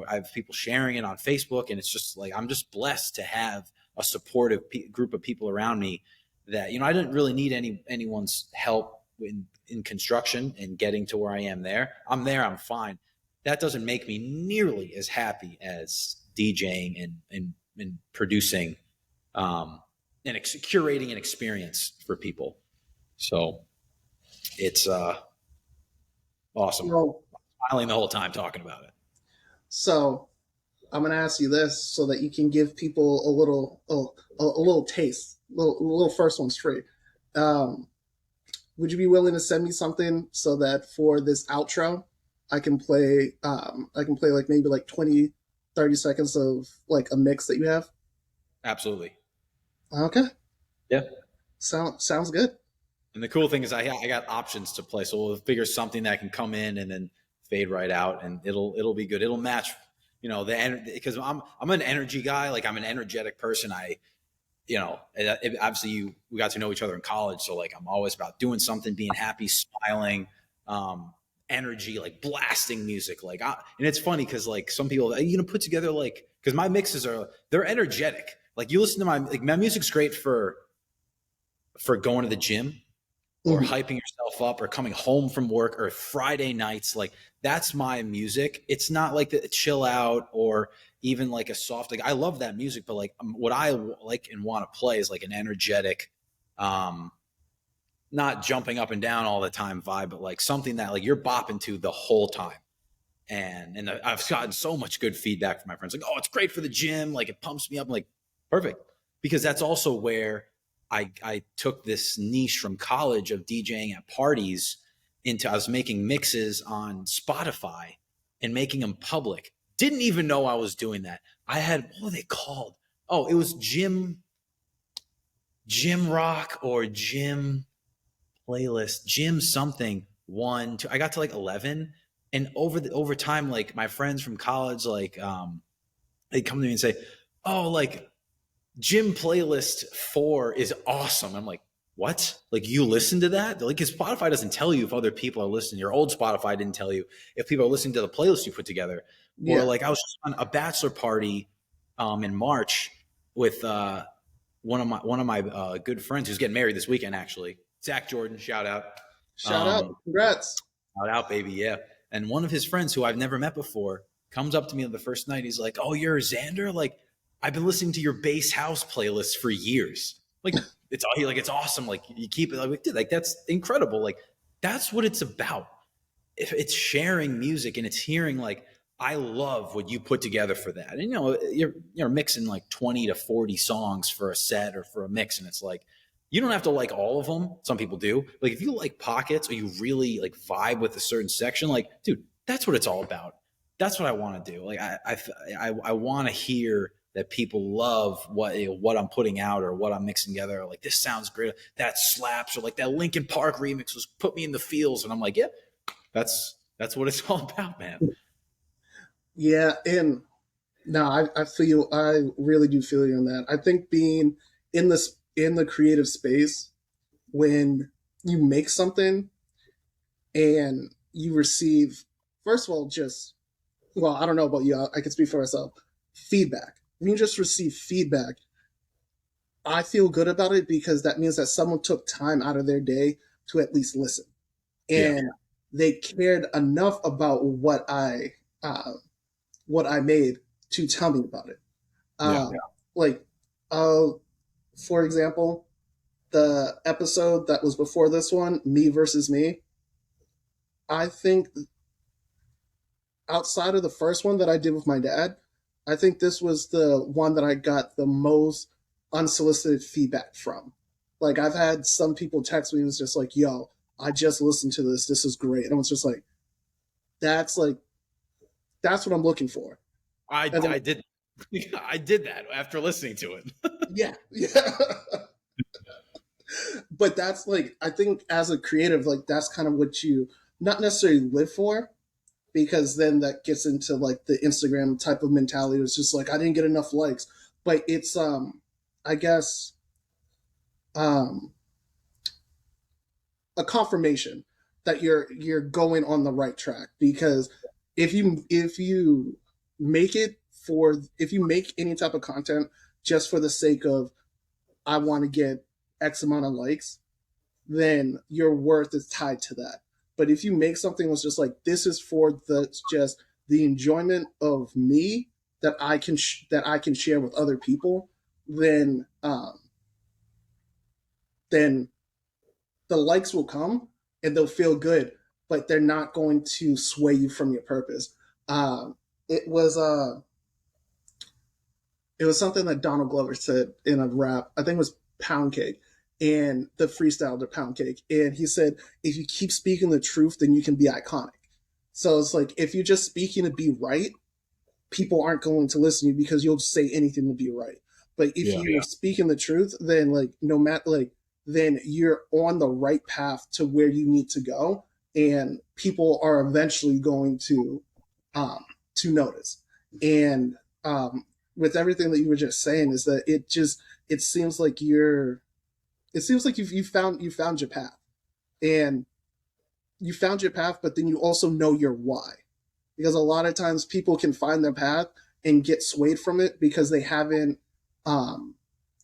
I have people sharing it on Facebook, and it's just like I'm just blessed to have a supportive group of people around me that I didn't really need anyone's help in construction and getting to where I am there. I'm fine. That doesn't make me nearly as happy as DJing and producing, and curating an experience for people. So it's awesome.
Well,
Smiling the whole time talking about it.
so I'm gonna ask you this so that you can give people a little taste, a little first one straight. Um, would you be willing to send me something so that for this outro, I can play like maybe like 20, 30 seconds of like a mix that you have?
Absolutely.
Okay,
Yeah.
sounds good.
And the cool thing is I got options to play, so we'll figure something that can come in and then fade right out, and it'll be good. It'll match, because I'm an energy guy. Like I'm an energetic person. Obviously we got to know each other in college, so like I'm always about doing something, being happy, smiling, energy, like blasting music. And it's funny because like some people put together like, because my mixes they're energetic. Like you listen to my music's great for going to the gym or
Mhm.
hyping yourself up or coming home from work or Friday nights. Like that's my music. It's not like the chill out or even like a soft, like I love that music, but like what I like and want to play is like an energetic, not jumping up and down all the time vibe, but like something that like you're bopping to the whole time. And I've gotten so much good feedback from my friends, like, oh, it's great for the gym, like it pumps me up. I'm like, perfect, because that's also where I took this niche from college of DJing at parties into, I was making mixes on Spotify and making them public. Didn't even know I was doing that. I had, what were they called? Oh, it was gym rock or gym playlist, gym something, 1, 2. I got to like 11, and over time, like my friends from college, like they come to me and say, "Oh, like gym playlist 4 is awesome." I'm like, "What? Like you listen to that?" They're like, because Spotify doesn't tell you if other people are listening. Your old Spotify didn't tell you if people are listening to the playlist you put together. Or
Yeah.
like I was just on a bachelor party in March with one of my good friends who's getting married this weekend, actually. Zach Jordan, shout out.
Shout out,
Um,
congrats.
Shout out, baby, yeah. And one of his friends who I've never met before comes up to me on the first night. He's like, "Oh, you're Xander? Like, I've been listening to your bass house playlist for years. Like, it's awesome. Like, you keep it like, dude, like that's incredible. Like, that's what it's about. If it's sharing music and it's hearing like, I love what you put together for that. And you're mixing like 20 to 40 songs for a set or for a mix, and it's like you don't have to like all of them. Some people do. Like if you like pockets or you really like vibe with a certain section, like dude, that's what it's all about. That's what I want to do. Like I want to hear that people love what I'm putting out or what I'm mixing together. Like this sounds great. That slaps, or like that Linkin Park remix was put me in the feels, and I'm like, yeah, that's what it's all about, man.
Yeah, and no, I feel I really do feel you on that. I think being in the creative space, when you make something and you receive, first of all, just, well, I don't know about you, I can speak for myself, feedback. When you just receive feedback, I feel good about it because that means that someone took time out of their day to at least listen,
Yeah.
and they cared enough about what I made to tell me about it.
Yeah.
Um, like, uh, for example, the episode that was before this one, Me versus Me, I think outside of the first one that I did with my dad, I think this was the one that I got the most unsolicited feedback from. Like, I've had some people text me and was just like, "Yo, I just listened to this. This is great." And I was just like that's what I'm looking for. And then,
I did I did that after listening to it.
yeah, yeah. But that's like, I think as a creative, like that's kind of what you not necessarily live for, because then that gets into like the Instagram type of mentality. It's just like, I didn't get enough likes, but it's I guess um a confirmation that you're going on the right track, because if you make it for, if you make any type of content just for the sake of, I want to get X amount of likes, then your worth is tied to that. But if you make something that's just like, this is for the just the enjoyment of me, that that I can share with other people, then then the likes will come and they'll feel good, but they're not going to sway you from your purpose. Um, it was it was something that Donald Glover said in a rap. I think it was Pound Cake, and the freestyle to Pound Cake. And he said, if you keep speaking the truth, then you can be iconic. So it's like, if you're just speaking to be right, people aren't going to listen to you because you'll just say anything to be right. But if
Yeah.
you're speaking the truth, then like, no matter, like, then you're on the right path to where you need to go, and people are eventually going to notice. And with everything that you were just saying, is that it seems like you found your path, and you found your path, but then you also know your why, because a lot of times people can find their path and get swayed from it because they haven't um,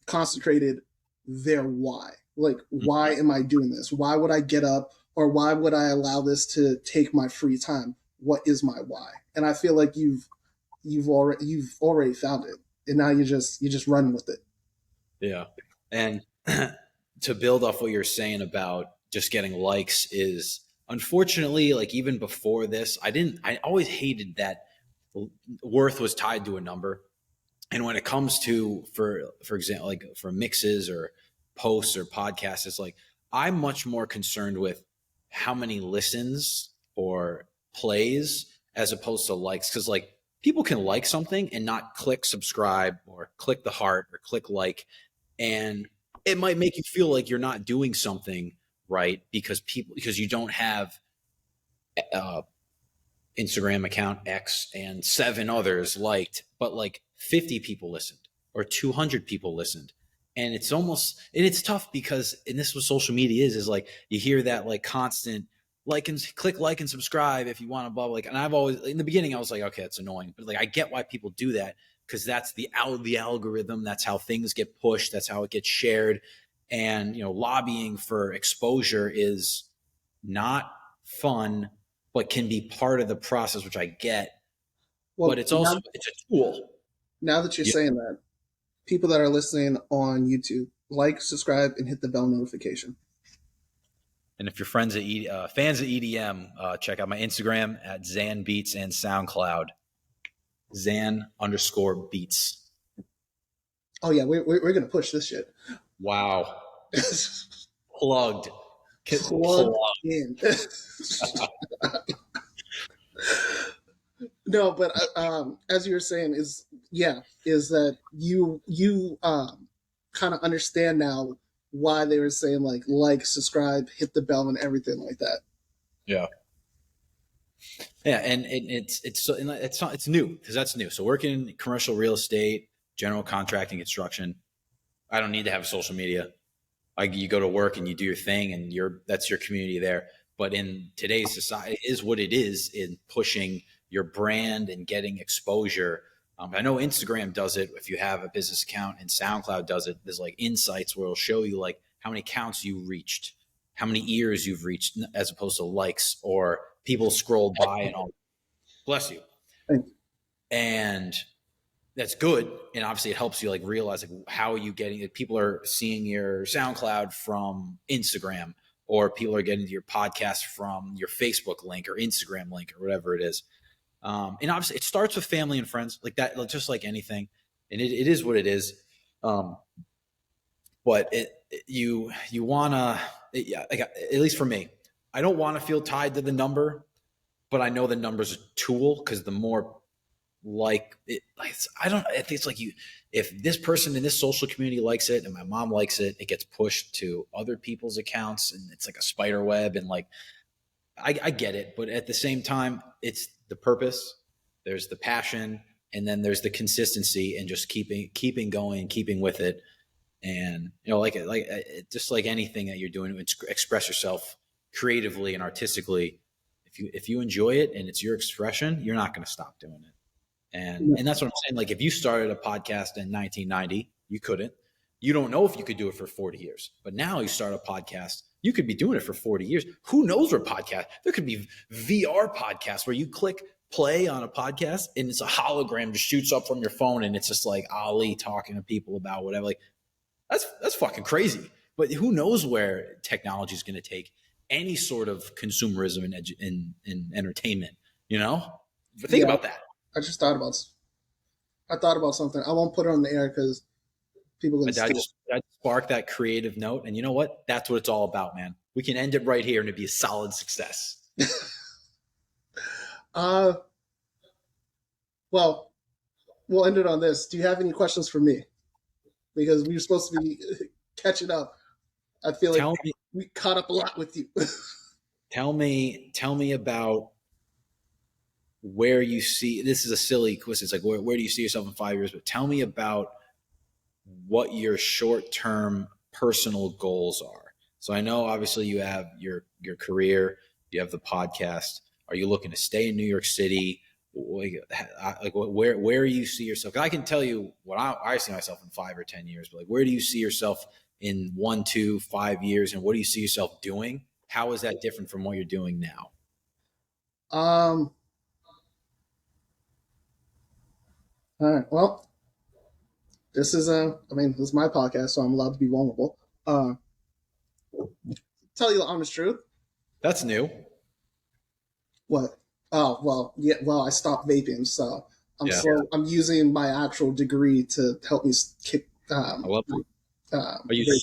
consecrated their why. Like, why am I doing this? Why would I get up, or why would I allow this to take my free time? What is my why? And I feel like you've already found it, and now you just run with it.
Yeah. And to build off what you're saying about just getting likes is, unfortunately, like even before this, I always hated that worth was tied to a number. And when it comes to, for example, like for mixes or posts or podcasts, it's like I'm much more concerned with how many listens or plays as opposed to likes, because like people can like something and not click subscribe or click the heart or click like, and it might make you feel like you're not doing something right because you don't have uh, Instagram account X and 7 others liked, but like 50 people listened or 200 people listened. And it's tough because, and this is what social media is like, you hear that like constant like and click like and subscribe if you want to blah, like, and I've always, in the beginning, I was like, okay, it's annoying, but like, I get why people do that, because that's the algorithm. That's how things get pushed. That's how it gets shared. And, lobbying for exposure is not fun, but can be part of the process, which I get. But
Well,
it's a tool.
now that you're
Yeah.
saying that, people that are listening on YouTube, like, subscribe, and hit the bell notification.
And if you're fans of EDM, check out my Instagram at Zan Beats and SoundCloud Zan_Beats.
Oh yeah, we're gonna push this shit.
Wow, plugged,
Plug
plugged.
in. No, but as you were saying, is that you kind of understand now why they were saying like, subscribe, hit the bell, and everything like that.
Yeah. Yeah, and it's new, because that's new. So working in commercial real estate, general contracting, construction, I don't need to have social media. Like you go to work and you do your thing and that's your community there. But in today's society, it is what it is in pushing your brand and getting exposure. I know Instagram does it if you have a business account, and SoundCloud does it. There's like insights where it'll show you like how many counts you reached, how many ears you've reached, as opposed to likes or people scrolled by and all. Bless you. And that's good, and obviously it helps you like realize like how are you getting it. People are seeing your SoundCloud from Instagram, or people are getting to your podcast from your Facebook link or Instagram link or whatever it is. And obviously it starts with family and friends like that, just like anything, and it is what it is. But you want to, like, at least for me, I don't want to feel tied to the number, but I know the number's a tool, because the more like it, I don't, I think it's like if this person in this social community likes it and my mom likes it, it gets pushed to other people's accounts, and it's like a spider web. And like, I get it, but at the same time, it's the purpose, there's the passion, and then there's the consistency and just keeping going, keeping with it. And, just like anything that you're doing to express yourself creatively and artistically, if you enjoy it and it's your expression, you're not going to stop doing it. And that's what I'm saying. Like if you started a podcast in 1990, you couldn't. You don't know if you could do it for 40 years. But now you start a podcast, you could be doing it for 40 years. Who knows where podcast? There could be VR podcasts where you click play on a podcast and it's a hologram just shoots up from your phone, and it's just like Ali talking to people about whatever. Like that's fucking crazy. But who knows where technology is going to take any sort of consumerism in entertainment, But think about that.
I just thought about something. I won't put it on the air because people can
I just sparked that creative note, and you know what? That's what it's all about, man. We can end it right here, and it'd be a solid success.
Well, we'll end it on this. Do you have any questions for me? Because we were supposed to be catching up. I feel like we caught up a lot with you.
Tell me about where you see, this is a silly question. It's like, where do you see yourself in 5 years? But tell me about what your short-term personal goals are. So I know obviously you have your career, you have the podcast. Are you looking to stay in New York City? Like where you see yourself? I can tell you what I see myself in 5 or 10 years, but like, where do you see yourself in 1, 2, 5 years? And what do you see yourself doing? How is that different from what you're doing now?
All right. Well, this is my podcast, so I'm allowed to be vulnerable. Tell you the honest truth.
That's new.
What? Oh, well, yeah. Well, I stopped vaping, so I'm using my actual degree to help me kick.
I love it.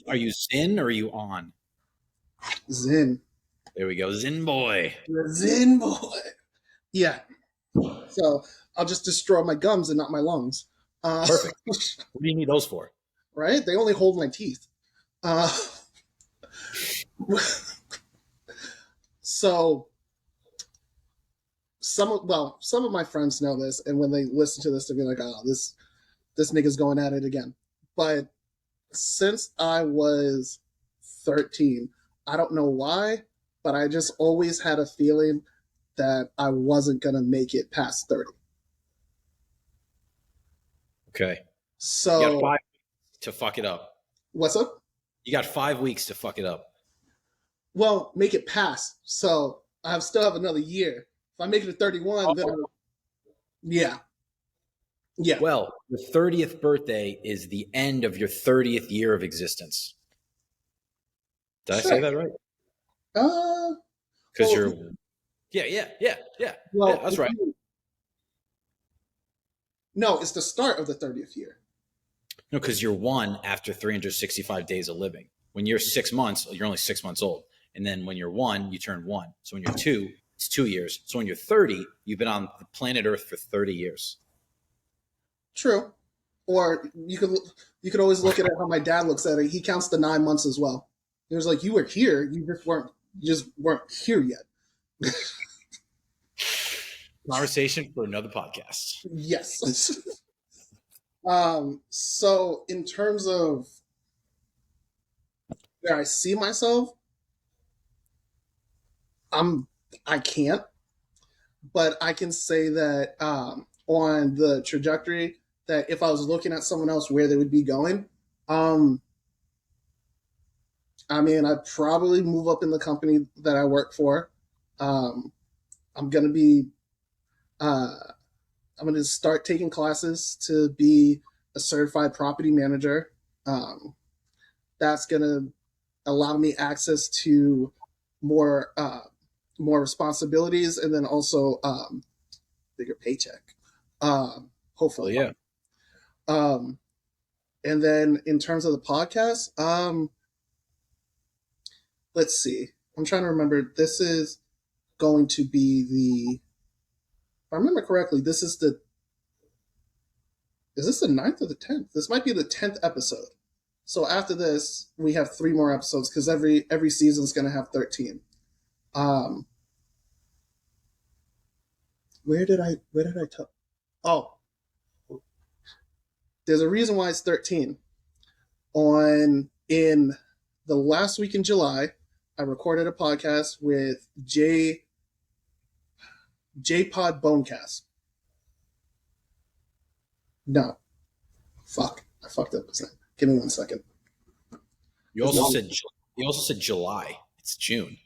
Are you Zen or are you on?
Zen.
There we go, Zen boy.
Zen boy. Yeah. So I'll just destroy my gums and not my lungs.
Perfect. What do you need those for?
Right? They only hold my teeth. So some of my friends know this, and when they listen to this, they'll be like, "Oh, this nigga's going at it again." But since I was 13, I don't know why, but I just always had a feeling that I wasn't gonna make it past 30.
Okay.
So
you got 5 weeks to fuck it up.
What's up?
You got 5 weeks to fuck it up.
Well, make it past. So I still have another year. If I make it to 31, then yeah.
Well, your 30th birthday is the end of your 30th year of existence. Did I say that right? Because you're. Yeah. Well, yeah, that's right.
No, it's the start of the 30th year.
No, because you're 1 after 365 days of living. When you're 6 months, you're only 6 months old. And then when you're 1, you turn 1. So when you're 2, it's 2 years. So when you're 30, you've been on the planet Earth for 30 years.
True. Or you could always look at it how my dad looks at it. He counts the 9 months as well. He was like, you were here, you just weren't here yet.
Conversation for another podcast.
Yes. So in terms of where I see myself, I'm I can't, but I can say that on the trajectory that if I was looking at someone else where they would be going, um, I mean, I'd probably move up in the company that I work for. Um, I'm gonna be uh, I'm gonna start taking classes to be a certified property manager. Um, that's gonna allow me access to more more responsibilities and then also bigger paycheck.
Well,
Hopefully.
yeah.
Um, and then in terms of the podcast, let's see. I'm trying to remember. This is going to be the. If I remember correctly, this is the. Is this the ninth or the 10th? This might be the 10th episode. So after this, we have three more episodes because every season is going to have 13. Um, where did I tell? Oh, there's a reason why it's 13. On in the last week in July, I recorded a podcast with J Pod Bonecast. No, fuck, I fucked up his name. Give me 1 second.
You
His
also
name-
said you also said July. It's June.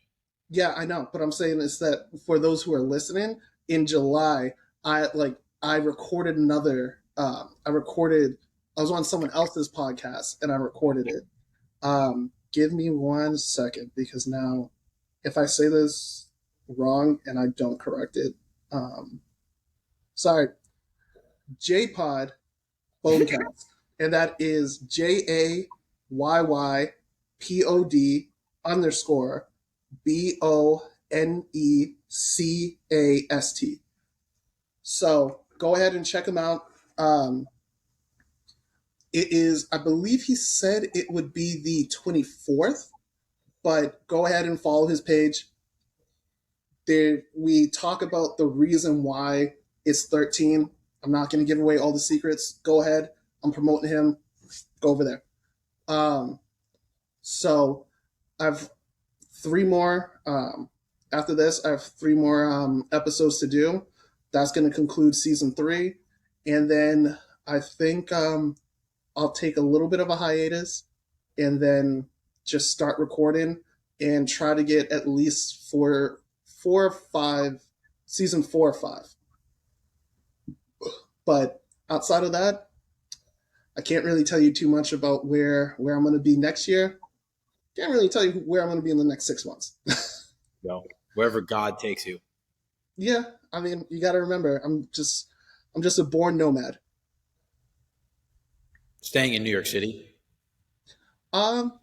Yeah, I know, but I'm saying is that for those who are listening, in July, I recorded another. I recorded. I was on someone else's podcast and I recorded it. Give me 1 second because now, if I say this wrong and I don't correct it, um, sorry, JPod Bonecast, and that is JAYYPOD_BONECAST. So go ahead and check him out. It is, I believe he said it would be the 24th, but go ahead and follow his page. There, we talk about the reason why it's 13. I'm not going to give away all the secrets. Go ahead. I'm promoting him. Go over there. Um, so I've three more. After this, I have three more episodes to do. That's going to conclude season 3. And then I think I'll take a little bit of a hiatus and then just start recording and try to get at least four or five, season 4 or 5. But outside of that, I can't really tell you too much about where I'm going to be next year. Can't really tell you where I'm going to be in the next 6 months.
Go wherever God takes you.
Yeah, I mean, you got to remember, I'm just a born nomad.
Staying in New York City.
Um,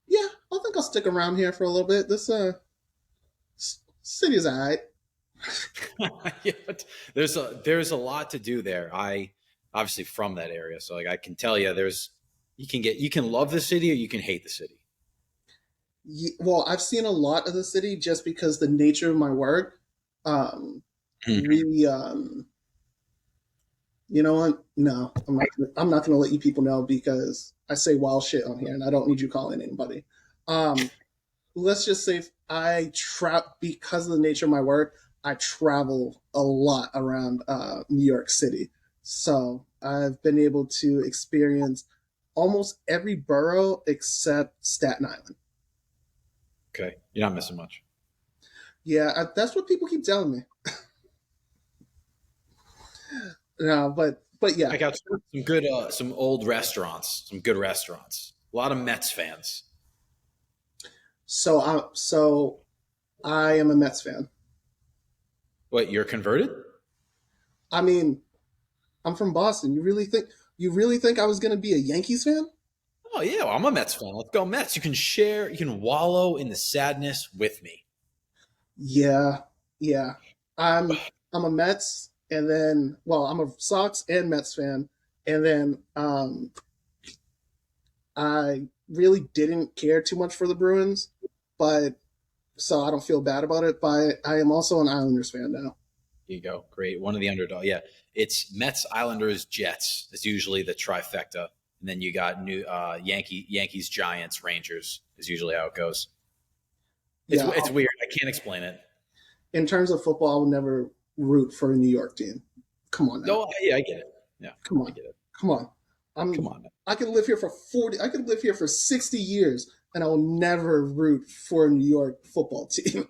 yeah, I think I'll stick around here for a little bit. This city is alright.
Yeah, but there's a lot to do there. I obviously from that area, so like I can tell you, you can love the city or you can hate the city.
Well, I've seen a lot of the city just because the nature of my work. We, you know what? No, I'm not. I'm not going to let you people know because I say wild shit on here, and I don't need you calling anybody. Um, let's just say I trap because of the nature of my work. I travel a lot around New York City, so I've been able to experience almost every borough except Staten Island.
Okay, you're not missing much.
Yeah, that's what people keep telling me. No, but yeah.
I got some good, some old restaurants, some good restaurants. A lot of Mets fans.
So I am a Mets fan.
What, you're converted?
I mean, I'm from Boston. You really think I was going to be a Yankees fan?
Oh yeah, well, I'm a Mets fan. Let's go Mets. You can share, you can wallow in the sadness with me.
Yeah, yeah. I'm a Mets, and then I'm a Sox and Mets fan, and then I really didn't care too much for the Bruins, but so I don't feel bad about it. But I am also an Islanders fan now.
Here you go. Great. One of the underdog. Yeah. It's Mets, Islanders, Jets is usually the trifecta and then you got Yankees, Giants, Rangers is usually how it goes. It's
Yeah,
weird. I can't explain it.
in terms of football, I would never root for a New York team. Come on now.
No, yeah, I get it. Yeah,
Come
I
on.
get it.
Come on.
Come
I'm
on.
I could live here for 40 I could live here for 60 years and I will never root for a New York football team.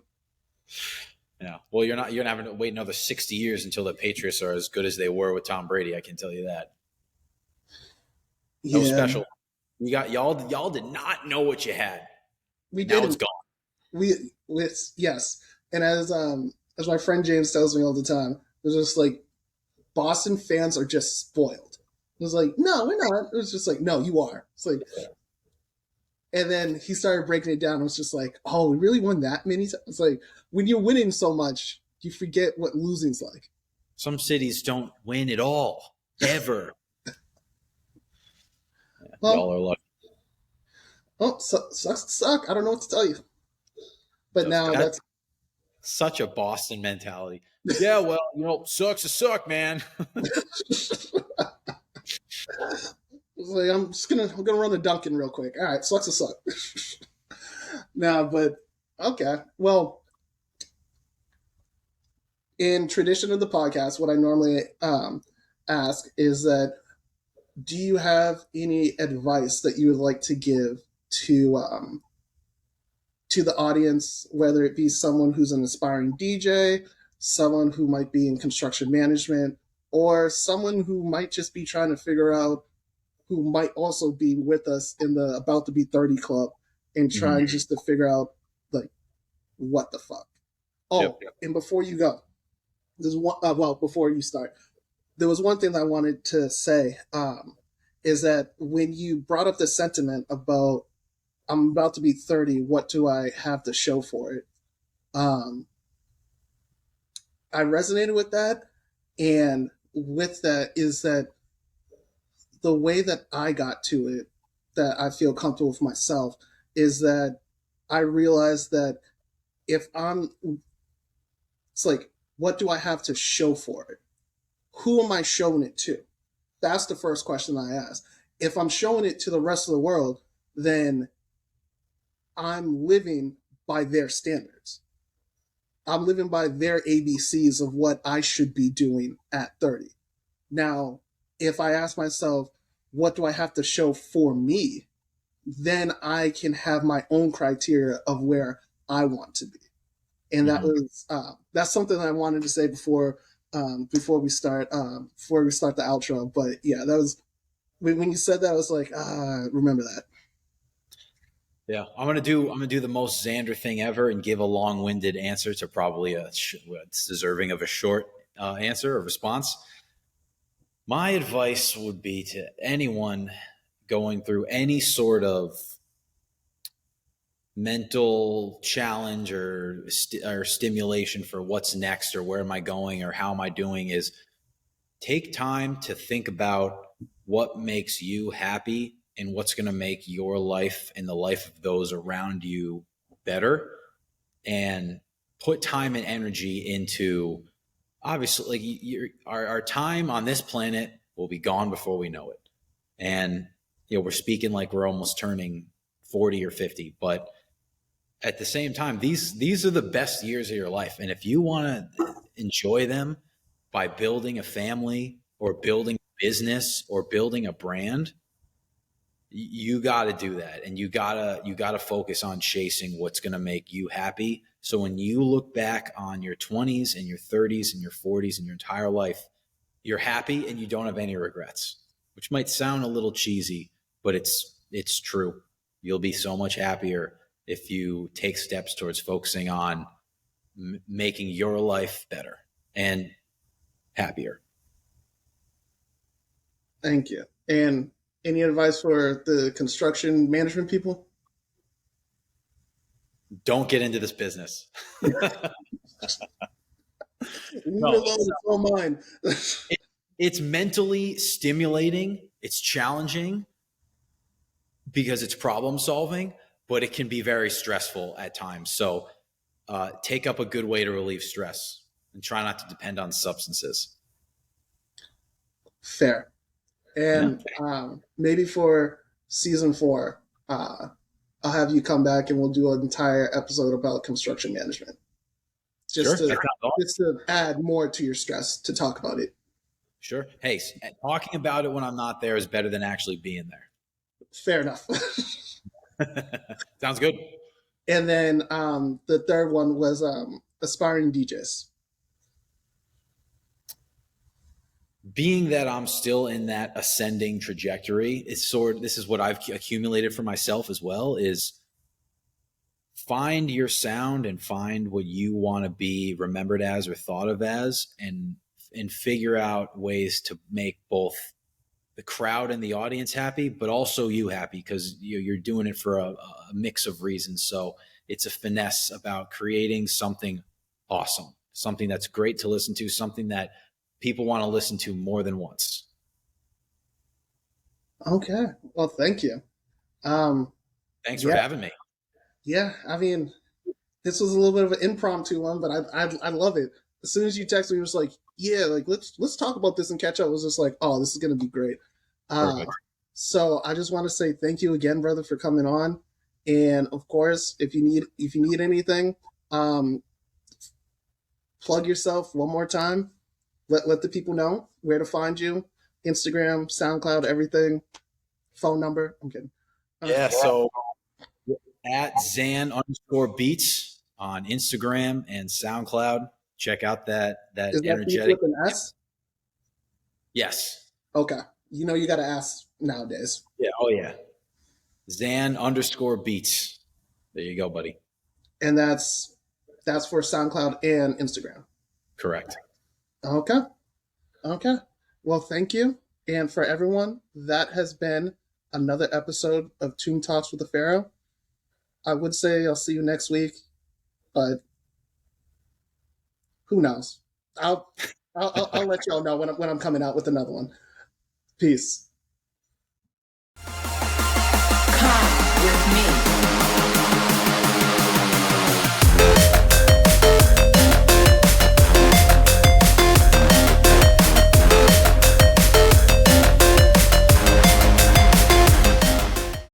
Yeah. Well, you're not having to wait another 60 years until the Patriots are as good as they were with Tom Brady. I can tell you that. That was
Yeah,
special. You got y'all did not know what you had.
we
Now it's
didn't.
gone.
We with yes. And as my friend James tells me all the time, it's just like Boston fans are just spoiled. It was like, no, we're not. It was just like, no, you are. It's like, and then he started breaking it down. It was just like, oh, we really won that many times. It's like when you're winning so much, you forget what losing's like.
Some cities don't win at all, ever. Yeah, y'all
Well,
are lucky.
oh, sucks to suck. I don't know what to tell you. But now
That's
that's
such a Boston mentality. Yeah, well, sucks to suck, man.
it's like I'm gonna run the Dunkin' real quick. All right, sucks to suck. No, but okay. Well, in tradition of the podcast, what I normally ask is that do you have any advice that you would like to give to to the audience, whether it be someone who's an aspiring DJ, someone who might be in construction management, or someone who might just be trying to figure out who might also be with us in the about to be 30 club and
Mhm.
trying just to figure out like what the fuck.
Yep.
Oh, and before you go, there's one. Well, before you start, there was one thing that I wanted to say. Is that when you brought up the sentiment about I'm about to be 30, what do I have to show for it? Um, I resonated with that, and with that is that the way that I got to it, that I feel comfortable with myself, is that I realized that if I'm, it's like, what do I have to show for it? Who am I showing it to? That's the first question I ask. If I'm showing it to the rest of the world, then I'm living by their standards. I'm living by their ABCs of what I should be doing at 30. Now, if I ask myself, what do I have to show for me? Then I can have my own criteria of where I want to be. And
Mhm.
that's something I wanted to say before we start the outro. But yeah, that was when you said that, I was like, remember that.
Yeah, I'm gonna do the most Xander thing ever and give a long-winded answer to probably what's deserving of a short answer or response. My advice would be to anyone going through any sort of mental challenge or stimulation for what's next or where am I going or how am I doing is take time to think about what makes you happy and what's going to make your life and the life of those around you better and put time and energy into obviously like our time on this planet will be gone before we know it and we're speaking like we're almost turning 40 or 50 but at the same time these are the best years of your life and if you want to enjoy them by building a family or building a business or building a brand you got to do that and you got to focus on chasing what's going to make you happy so when you look back on your 20s and your 30s and your 40s and your entire life you're happy and you don't have any regrets which might sound a little cheesy but it's true you'll be so much happier if you take steps towards focusing on making your life better and happier.
Thank you. And any advice for the construction management people?
Don't get into this business.
Leave it
No,
alone. It's all mine.
it, it's mentally stimulating. It's challenging because it's problem solving, but it can be very stressful at times. So take up a good way to relieve stress and try not to depend on substances.
Fair.
Yeah,
And maybe for season 4, I'll have you come back and we'll do an entire episode about construction management,
sure.
just
That
to
sounds awesome.
add more to your stress to talk about it.
Sure. Hey, talking about it when I'm not there is better than actually being
Fair enough.
there. Sounds good.
And then the third one was aspiring DJs.
Being that I'm still in that ascending trajectory, this is what I've accumulated for myself as well is find your sound and find what you want to be remembered as or thought of as and figure out ways to make both the crowd and the audience happy, but also you happy because you're doing it for a mix of reasons. So it's a finesse about creating something awesome, something that's great to listen to, something that people want to listen to more than once.
Okay. Well, thank you. Um,
Thanks for
yeah,
having me.
yeah. I mean, this was a little bit of an impromptu one, but I love it. As soon as you texted me, it was like, yeah, like let's talk about this and catch up. It was just like, oh, this is gonna be great. Uh,
Perfect.
so I just want to say thank you again, brother, for coming on. And of course, if you need anything, um, plug yourself one more time. Let the people know where to find you. Instagram, SoundCloud, everything. Phone number. I'm kidding.
Yeah. So at Zan_beats on Instagram and SoundCloud. Check out that
Is that beats
energetic.
with an S?
Yes.
Okay. You know you got to ask nowadays.
Yeah. Oh yeah. Zan_beats. There you go, buddy.
And that's for SoundCloud and Instagram.
Correct.
Okay. Okay. Well, thank you. And for everyone, that has been another episode of Tune Talks with the Pharaoh. I would say I'll see you next week, but who knows? I'll I'll let y'all know when I'm coming out with another one. Peace.